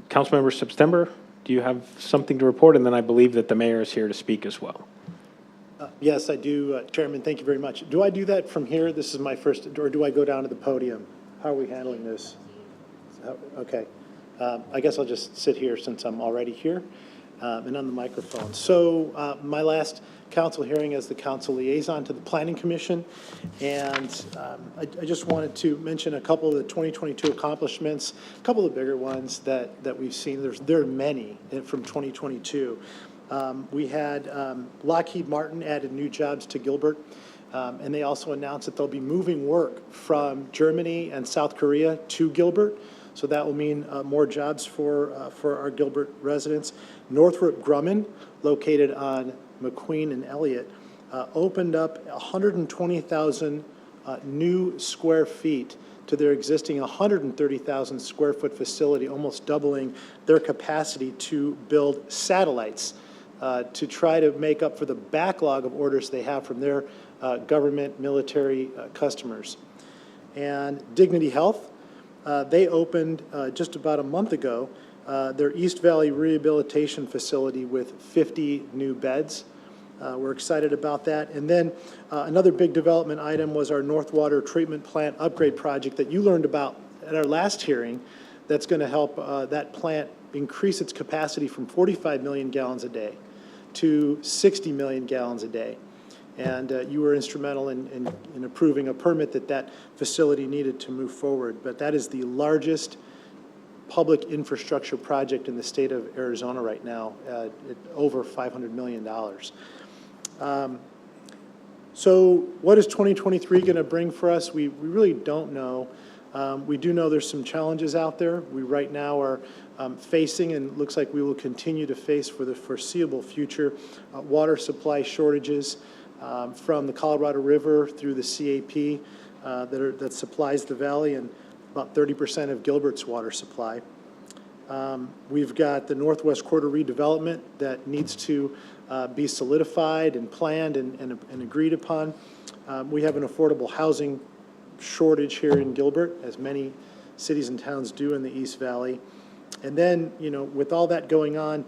[SPEAKER 1] Councilmember September, do you have something to report? And then I believe that the mayor is here to speak as well.
[SPEAKER 14] Yes, I do, Chairman. Thank you very much. Do I do that from here? This is my first, or do I go down to the podium? How are we handling this? Okay. I guess I'll just sit here since I'm already here and on the microphone. So my last council hearing as the council liaison to the Planning Commission, and I just wanted to mention a couple of the 2022 accomplishments, a couple of the bigger ones that we've seen. There are many from 2022. We had Lockheed Martin added new jobs to Gilbert, and they also announced that they'll be moving work from Germany and South Korea to Gilbert. So that will mean more jobs for our Gilbert residents. Northrop Grumman, located on McQueen and Elliott, opened up 120,000 new square feet to their existing 130,000 square foot facility, almost doubling their capacity to build satellites to try to make up for the backlog of orders they have from their government military customers. And Dignity Health, they opened just about a month ago their East Valley Rehabilitation Facility with 50 new beds. We're excited about that. And then another big development item was our Northwater Treatment Plant upgrade project that you learned about at our last hearing. That's going to help that plant increase its capacity from 45 million gallons a day to 60 million gallons a day. And you were instrumental in approving a permit that facility needed to move forward. But that is the largest public infrastructure project in the state of Arizona right now, at over $500 million. So what is 2023 going to bring for us? We really don't know. We do know there's some challenges out there. We right now are facing, and looks like we will continue to face for the foreseeable future, water supply shortages from the Colorado River through the CAP that supplies the valley and about 30% of Gilbert's water supply. We've got the Northwest Quarter redevelopment that needs to be solidified and planned and agreed upon. We have an affordable housing shortage here in Gilbert, as many cities and towns do in the East Valley. And then, with all that going on,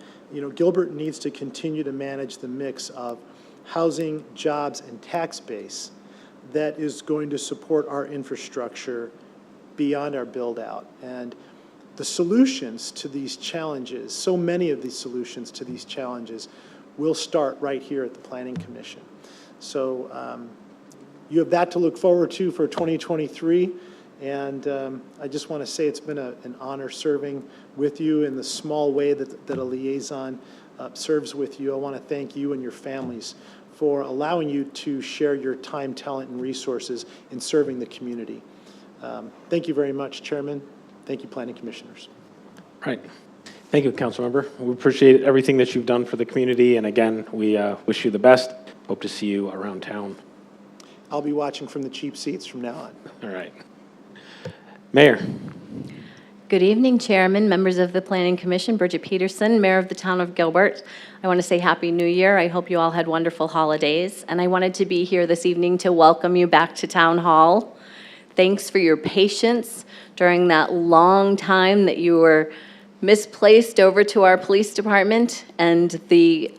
[SPEAKER 14] Gilbert needs to continue to manage the mix of housing, jobs, and tax base that is going to support our infrastructure beyond our build-out. And the solutions to these challenges, so many of these solutions to these challenges, will start right here at the Planning Commission. So you have that to look forward to for 2023. And I just want to say it's been an honor serving with you in the small way that a liaison serves with you. I want to thank you and your families for allowing you to share your time, talent, and resources in serving the community. Thank you very much, Chairman. Thank you, Planning Commissioners.
[SPEAKER 1] Right. Thank you, Councilmember. We appreciate everything that you've done for the community. And again, we wish you the best. Hope to see you around town.
[SPEAKER 14] I'll be watching from the cheap seats from now on.
[SPEAKER 1] All right. Mayor.
[SPEAKER 15] Good evening, Chairman, members of the Planning Commission, Bridget Peterson, Mayor of the Town of Gilbert. I want to say Happy New Year. I hope you all had wonderful holidays. And I wanted to be here this evening to welcome you back to Town Hall. Thanks for your patience during that long time that you were misplaced over to our police department. And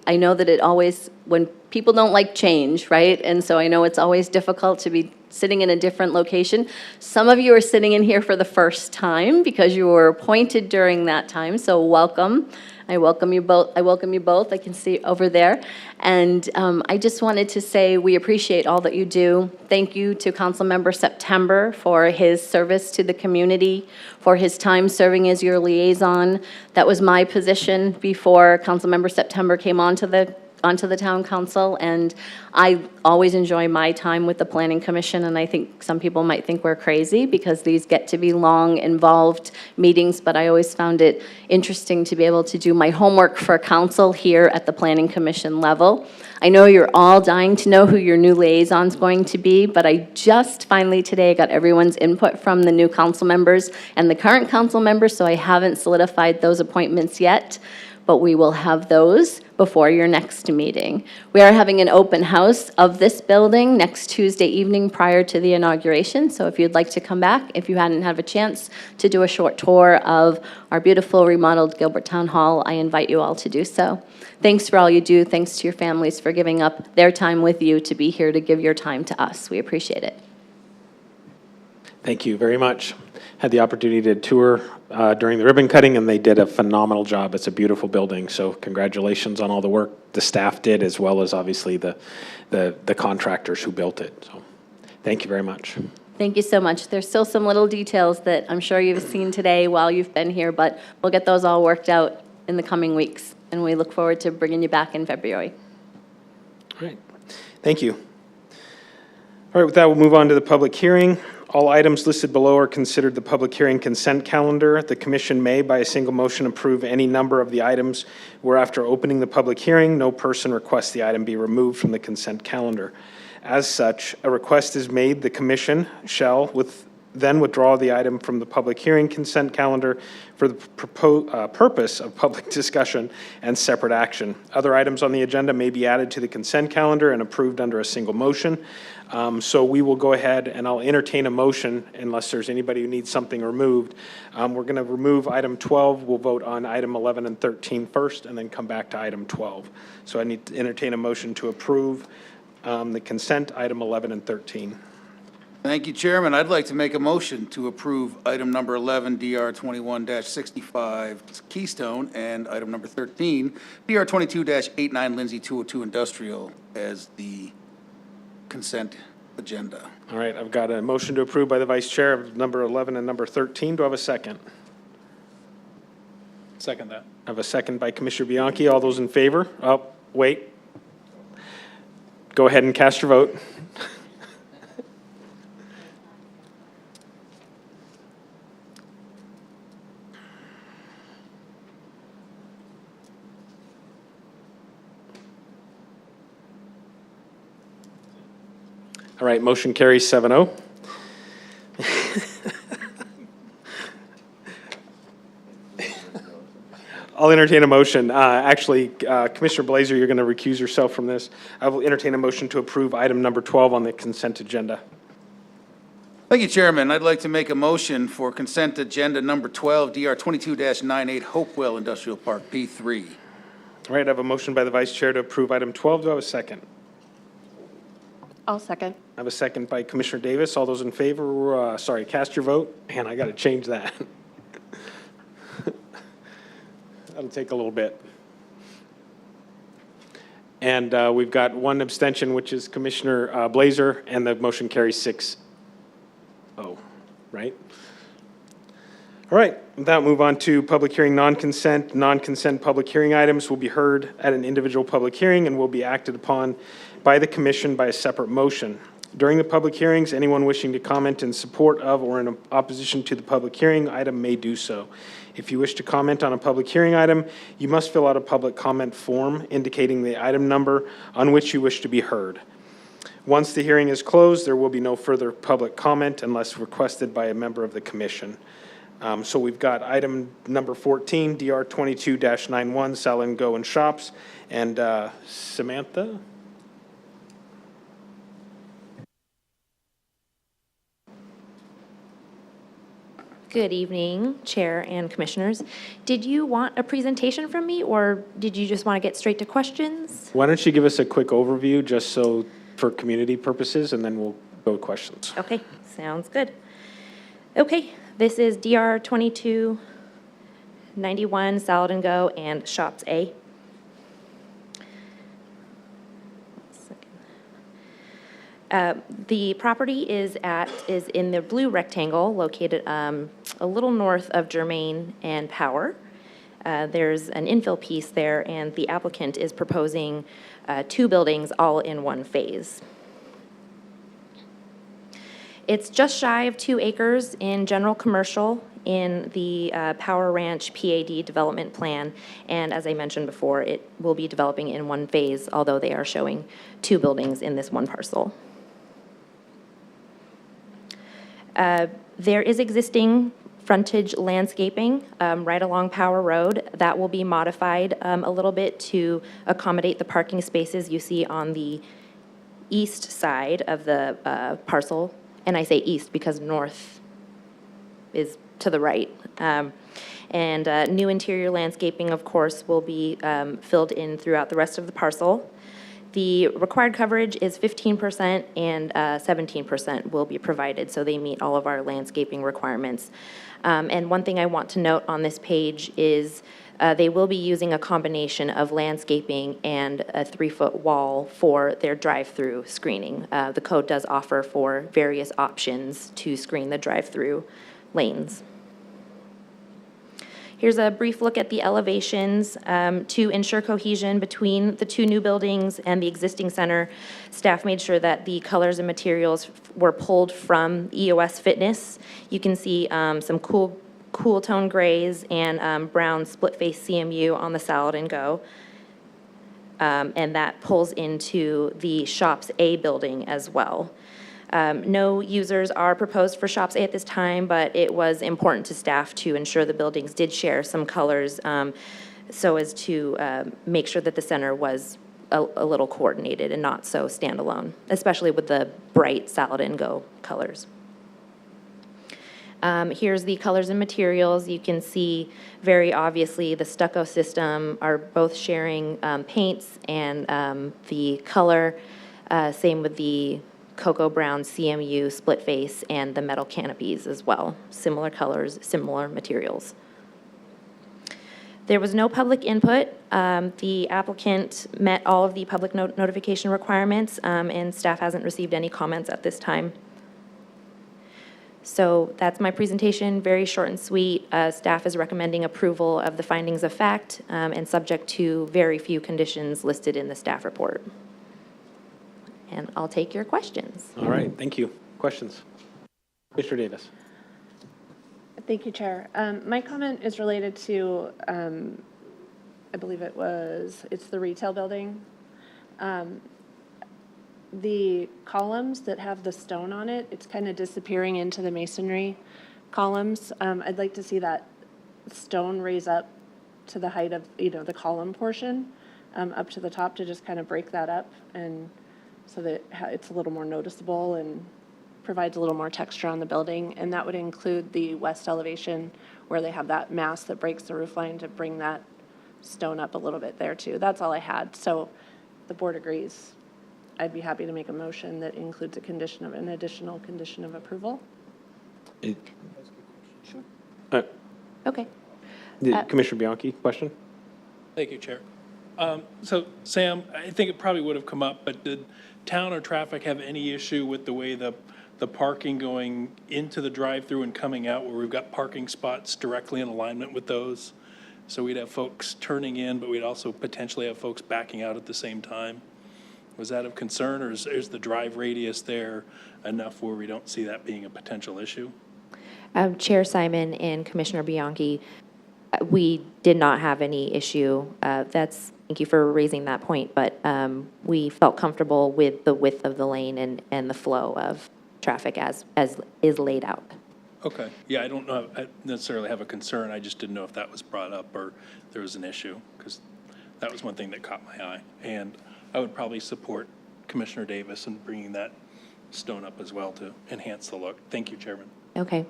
[SPEAKER 15] I know that it always, when people don't like change, right? And so I know it's always difficult to be sitting in a different location. Some of you are sitting in here for the first time because you were appointed during that time, so welcome. I welcome you both. I can see over there. And I just wanted to say we appreciate all that you do. Thank you to Councilmember September for his service to the community, for his time serving as your liaison. That was my position before Councilmember September came onto the town council, and I always enjoy my time with the Planning Commission, and I think some people might think we're crazy because these get to be long, involved meetings, but I always found it interesting to be able to do my homework for council here at the Planning Commission level. I know you're all dying to know who your new liaison's going to be, but I just finally today got everyone's input from the new council members and the current council members, so I haven't solidified those appointments yet, but we will have those before your next meeting. We are having an open house of this building next Tuesday evening prior to the inauguration, so if you'd like to come back, if you hadn't had a chance to do a short tour of our beautiful remodeled Gilbert Town Hall, I invite you all to do so. Thanks for all you do. Thanks to your families for giving up their time with you to be here to give your time to us. We appreciate it.
[SPEAKER 1] Thank you very much. Had the opportunity to tour during the ribbon cutting, and they did a phenomenal job. It's a beautiful building, so congratulations on all the work the staff did, as well as obviously the contractors who built it. So thank you very much.
[SPEAKER 15] Thank you so much. There's still some little details that I'm sure you've seen today while you've been here, but we'll get those all worked out in the coming weeks, and we look forward to bringing you back in February.
[SPEAKER 1] All right. Thank you. All right, with that, we'll move on to the public hearing. All items listed below are considered the public hearing consent calendar. The commission may, by a single motion, approve any number of the items where after opening the public hearing, no person requests the item be removed from the consent calendar. As such, a request is made, the commission shall then withdraw the item from the public hearing consent calendar for the purpose of public discussion and separate action. Other items on the agenda may be added to the consent calendar and approved under a single motion. So we will go ahead and I'll entertain a motion unless there's anybody who needs something removed. We're going to remove item 12. We'll vote on item 11 and 13 first and then come back to item 12. So I need to entertain a motion to approve the consent item 11 and 13.
[SPEAKER 7] Thank you, Chairman. I'd like to make a motion to approve item number 11, DR 21-65 Keystone, and item number 13, DR 22-89 Lindsay 202 Industrial as the consent agenda.
[SPEAKER 1] All right, I've got a motion to approve by the Vice Chair of number 11 and number 13. Do I have a second?
[SPEAKER 6] Second that.
[SPEAKER 1] I have a second by Commissioner Bianchi. All those in favor? Oh, wait. Go ahead and cast your vote. All right, motion carries 7-0. I'll entertain a motion. Commissioner Blazer, you're going to recuse yourself from this. I will entertain a motion to approve item number 12 on the consent agenda.
[SPEAKER 7] Thank you, Chairman. I'd like to make a motion for consent agenda number 12, DR 22-98 Hopewell Industrial Park, P3.
[SPEAKER 1] All right, I have a motion by the Vice Chair to approve item 12. Do I have a second?
[SPEAKER 5] I'll second.
[SPEAKER 1] I have a second by Commissioner Davis. All those in favor, cast your vote. Man, I got to change that. That'll take a little bit. And we've got one abstention, which is Commissioner Blazer, and the motion carries 6-0, right? All right, with that, move on to public hearing non-consent. Non-consent public hearing items will be heard at an individual public hearing and will be acted upon by the commission by a separate motion. During the public hearings, anyone wishing to comment in support of or in opposition to the public hearing item may do so. If you wish to comment on a public hearing item, you must fill out a public comment form indicating the item number on which you wish to be heard. Once the hearing is closed, there will be no further public comment unless requested by a member of the commission. So we've got item number 14, DR 22-91, Sell and Go and Shops. And Samantha?
[SPEAKER 16] Good evening, Chair and Commissioners. Did you want a presentation from me, or did you just want to get straight to questions?
[SPEAKER 1] Why don't you give us a quick overview, just so for community purposes, and then we'll go to questions.
[SPEAKER 16] Okay, sounds good. Okay, this is DR 2291 Salad and Go and Shops A. The property is in the blue rectangle located a little north of Germain and Power. There's an infill piece there, and the applicant is proposing 2 buildings all in one phase. It's just shy of 2 acres in general commercial in the Power Ranch PAD development plan, and as I mentioned before, it will be developing in one phase, although they are showing 2 buildings in this one parcel. There is existing frontage landscaping right along Power Road. That will be modified a little bit to accommodate the parking spaces you see on the east side of the parcel. And I say east because north is to the right. New interior landscaping, of course, will be filled in throughout the rest of the parcel. The required coverage is 15% and 17% will be provided, so they meet all of our landscaping requirements. And one thing I want to note on this page is they will be using a combination of landscaping and a 3-foot wall for their drive-through screening. The code does offer for various options to screen the drive-through lanes. Here's a brief look at the elevations. To ensure cohesion between the 2 new buildings and the existing center, staff made sure that the colors and materials were pulled from EOS Fitness. You can see some cool tone grays and brown split-face CMU on the Salad and Go. And that pulls into the Shops A building as well. No users are proposed for Shops A at this time, but it was important to staff to ensure the buildings did share some colors so as to make sure that the center was a little coordinated and not so standalone, especially with the bright Salad and Go colors. Here's the colors and materials. You can see very obviously the stucco system are both sharing paints and the color. Same with the cocoa brown CMU split face and the metal canopies as well. Similar colors, similar materials. There was no public input. The applicant met all of the public notification requirements, and staff hasn't received any comments at this time. So that's my presentation, very short and sweet. Staff is recommending approval of the findings of fact and subject to very few conditions listed in the staff report. And I'll take your questions.
[SPEAKER 1] All right, thank you. Questions? Mr. Davis.
[SPEAKER 5] Thank you, Chair. My comment is related to, I believe it's the retail building. The columns that have the stone on it, it's kind of disappearing into the masonry columns. I'd like to see that stone raise up to the height of, the column portion, up to the top to just kind of break that up and so that it's a little more noticeable and provides a little more texture on the building. And that would include the west elevation where they have that mass that breaks the roof line to bring that stone up a little bit there too. That's all I had. So if the board agrees, I'd be happy to make a motion that includes an additional condition of approval.
[SPEAKER 1] Sure.
[SPEAKER 16] Okay.
[SPEAKER 1] Commissioner Bianchi, question?
[SPEAKER 6] Thank you, Chair. So, Sam, I think it probably would have come up, but did town or traffic have any issue with the way the parking going into the drive-through and coming out, where we've got parking spots directly in alignment with those? So we'd have folks turning in, but we'd also potentially have folks backing out at the same time. Was that of concern, or is the drive radius there enough where we don't see that being a potential issue?
[SPEAKER 16] Chair Simon and Commissioner Bianchi, we did not have any issue. Thank you for raising that point, but we felt comfortable with the width of the lane and the flow of traffic as is laid out.
[SPEAKER 6] Okay. Yeah, I don't know, I necessarily have a concern. I just didn't know if that was brought up or there was an issue, because that was one thing that caught my eye. And I would probably support Commissioner Davis in bringing that stone up as well to enhance the look. Thank you, Chairman.
[SPEAKER 16] Okay.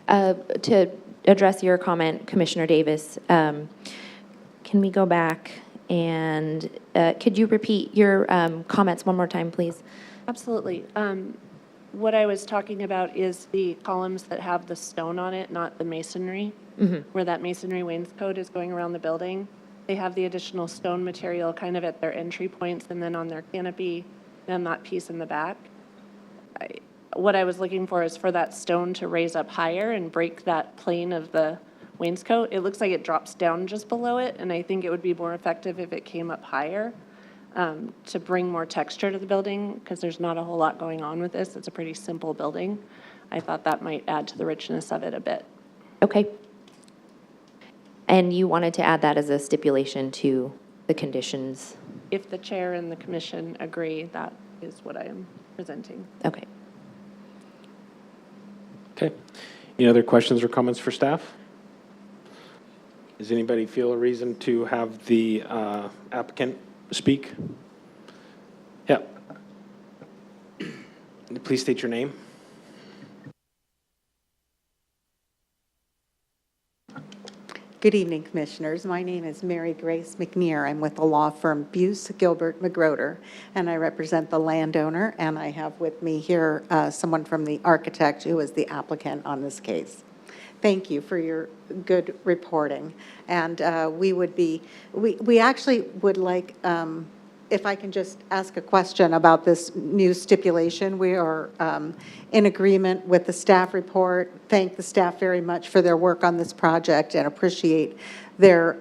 [SPEAKER 16] To address your comment, Commissioner Davis, can we go back and could you repeat your comments one more time, please?
[SPEAKER 5] Absolutely. What I was talking about is the columns that have the stone on it, not the masonry, where that masonry wainscot is going around the building. They have the additional stone material kind of at their entry points and then on their canopy, and that piece in the back. What I was looking for is for that stone to raise up higher and break that plane of the wainscot. It looks like it drops down just below it, and I think it would be more effective if it came up higher to bring more texture to the building, because there's not a whole lot going on with this. It's a pretty simple building. I thought that might add to the richness of it a bit.
[SPEAKER 16] Okay. And you wanted to add that as a stipulation to the conditions?
[SPEAKER 5] If the chair and the commission agree, that is what I am presenting.
[SPEAKER 16] Okay.
[SPEAKER 1] Okay. Any other questions or comments for staff? Does anybody feel a reason to have the applicant speak? Yeah. Please state your name.
[SPEAKER 17] Good evening, Commissioners. My name is Mary Grace McNear. I'm with the law firm Buse, Gilbert, McGroder, and I represent the landowner, and I have with me here someone from the architect who is the applicant on this case. Thank you for your good reporting. And we actually would like, if I can just ask a question about this new stipulation. We are in agreement with the staff report. Thank the staff very much for their work on this project and appreciate their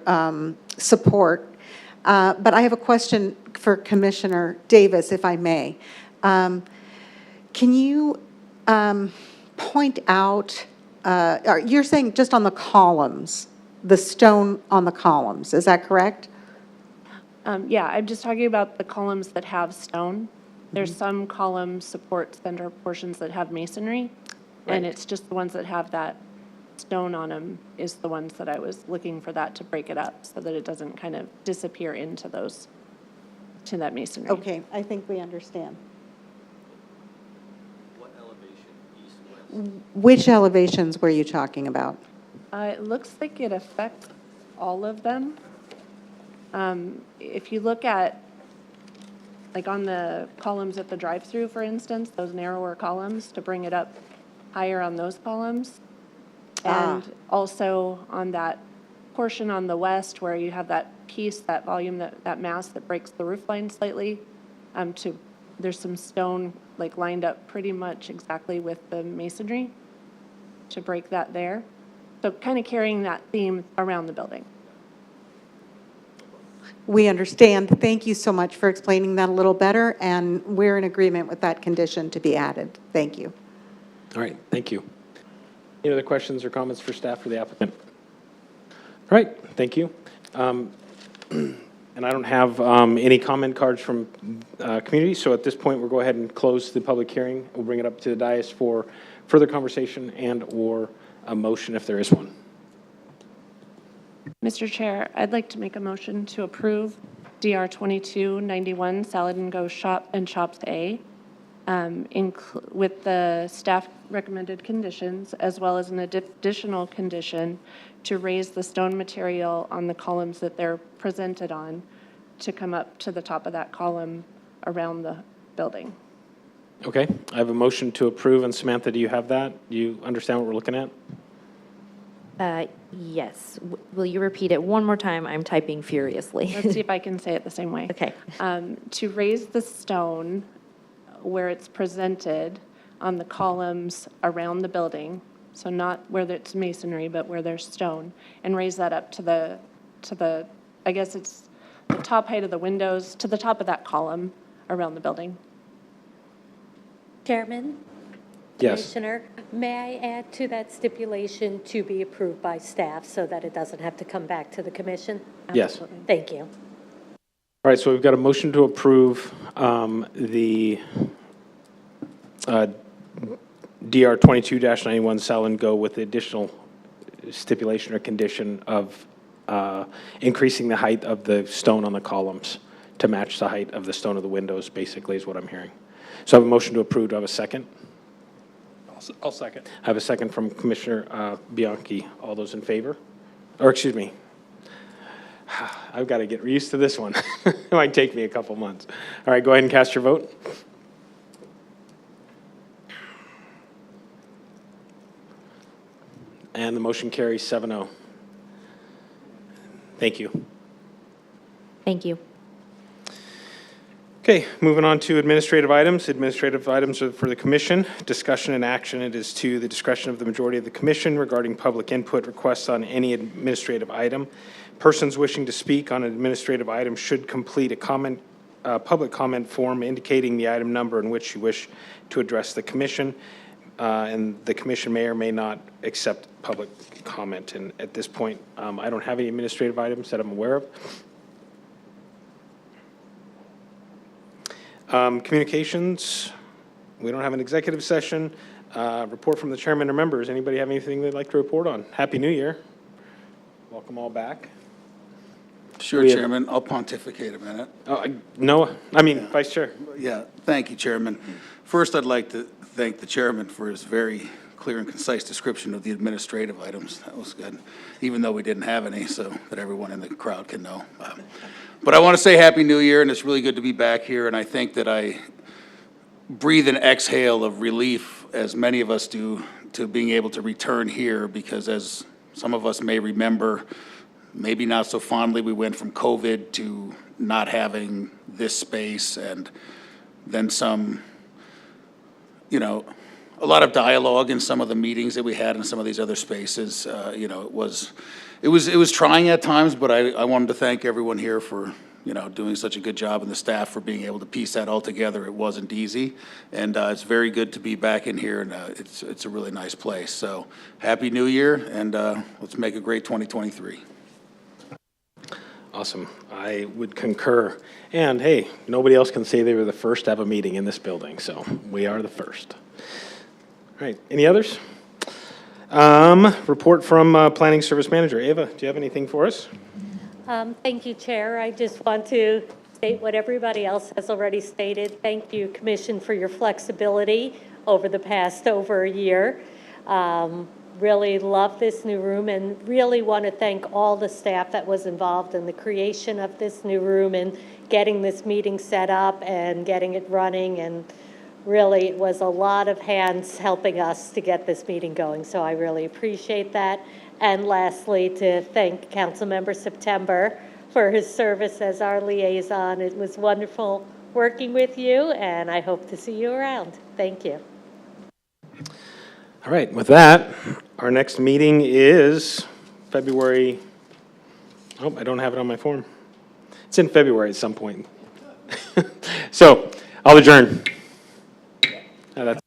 [SPEAKER 17] support. But I have a question for Commissioner Davis, if I may. Can you point out, you're saying just on the columns, the stone on the columns, is that correct?
[SPEAKER 5] Yeah, I'm just talking about the columns that have stone. There's some column support center portions that have masonry, and it's just the ones that have that stone on them is the ones that I was looking for that to break it up so that it doesn't kind of disappear into those, to that masonry.
[SPEAKER 17] Okay, I think we understand.
[SPEAKER 11] What elevation, east, west?
[SPEAKER 17] Which elevations were you talking about?
[SPEAKER 5] It looks like it affects all of them. If you look at, like on the columns at the drive-through, for instance, those narrower columns, to bring it up higher on those columns. And also on that portion on the west where you have that piece, that volume, that mass that breaks the roof line slightly, there's some stone like lined up pretty much exactly with the masonry to break that there. So kind of carrying that theme around the building.
[SPEAKER 17] We understand. Thank you so much for explaining that a little better, and we're in agreement with that condition to be added. Thank you.
[SPEAKER 1] All right, thank you. Any other questions or comments for staff or the applicant? All right, thank you. And I don't have any comment cards from community, so at this point, we'll go ahead and close the public hearing. We'll bring it up to the dais for further conversation and/or a motion if there is one.
[SPEAKER 5] Mr. Chair, I'd like to make a motion to approve DR 2291 Salad and Go Shop and Shops A with the staff recommended conditions, as well as an additional condition to raise the stone material on the columns that they're presented on to come up to the top of that column around the building.
[SPEAKER 1] Okay, I have a motion to approve, and Samantha, do you have that? Do you understand what we're looking at?
[SPEAKER 16] Yes. Will you repeat it one more time? I'm typing furiously.
[SPEAKER 5] Let's see if I can say it the same way.
[SPEAKER 16] Okay.
[SPEAKER 5] To raise the stone where it's presented on the columns around the building, so not where it's masonry, but where there's stone, and raise that up to the, I guess it's the top height of the windows, to the top of that column around the building.
[SPEAKER 9] Chairman?
[SPEAKER 1] Yes.
[SPEAKER 9] Commissioner, may I add to that stipulation to be approved by staff so that it doesn't have to come back to the commission?
[SPEAKER 1] Yes.
[SPEAKER 9] Thank you.
[SPEAKER 1] All right, so we've got a motion to approve the DR 22-91 Sell and Go with the additional stipulation or condition of increasing the height of the stone on the columns to match the height of the stone of the windows, basically, is what I'm hearing. So I have a motion to approve. Do I have a second?
[SPEAKER 6] I'll second.
[SPEAKER 1] I have a second from Commissioner Bianchi. All those in favor? Or, excuse me. I've got to get used to this one. It might take me a couple months. All right, go ahead and cast your vote. And the motion carries 7-0. Thank you.
[SPEAKER 16] Thank you.
[SPEAKER 1] Okay, moving on to administrative items. Administrative items are for the commission. Discussion and action, it is to the discretion of the majority of the commission regarding public input requests on any administrative item. Persons wishing to speak on an administrative item should complete a public comment form indicating the item number in which you wish to address the commission. And the commission may or may not accept public comment. And at this point, I don't have any administrative items that I'm aware of. Communications, we don't have an executive session. Report from the chairman or members. Anybody have anything they'd like to report on? Happy New Year. Welcome all back.
[SPEAKER 7] Sure, Chairman. I'll pontificate a minute.
[SPEAKER 1] Vice Chair.
[SPEAKER 7] Yeah, thank you, Chairman. First, I'd like to thank the chairman for his very clear and concise description of the administrative items. That was good, even though we didn't have any, so that everyone in the crowd can know. But I want to say Happy New Year, and it's really good to be back here, and I think that I breathe an exhale of relief, as many of us do, to being able to return here, because as some of us may remember, maybe not so fondly, we went from COVID to not having this space, and then some, a lot of dialogue in some of the meetings that we had in some of these other spaces. It was trying at times, but I wanted to thank everyone here for, doing such a good job, and the staff for being able to piece that all together. It wasn't easy, and it's very good to be back in here, and it's a really nice place. So Happy New Year, and let's make a great 2023.
[SPEAKER 1] Awesome. I would concur. And hey, nobody else can say they were the first to have a meeting in this building, so we are the first. All right, any others? Report from Planning Service Manager. Ava, do you have anything for us?
[SPEAKER 9] Thank you, Chair. I just want to state what everybody else has already stated. Thank you, Commission, for your flexibility over the past over a year. Really love this new room, and really want to thank all the staff that was involved in the creation of this new room and getting this meeting set up and getting it running. And really, it was a lot of hands helping us to get this meeting going, so I really appreciate that. And lastly, to thank Councilmember September for his service as our liaison. It was wonderful working with you, and I hope to see you around. Thank you.
[SPEAKER 1] All right, with that, our next meeting is February, I don't have it on my form. It's in February at some point. So, I'll adjourn. That's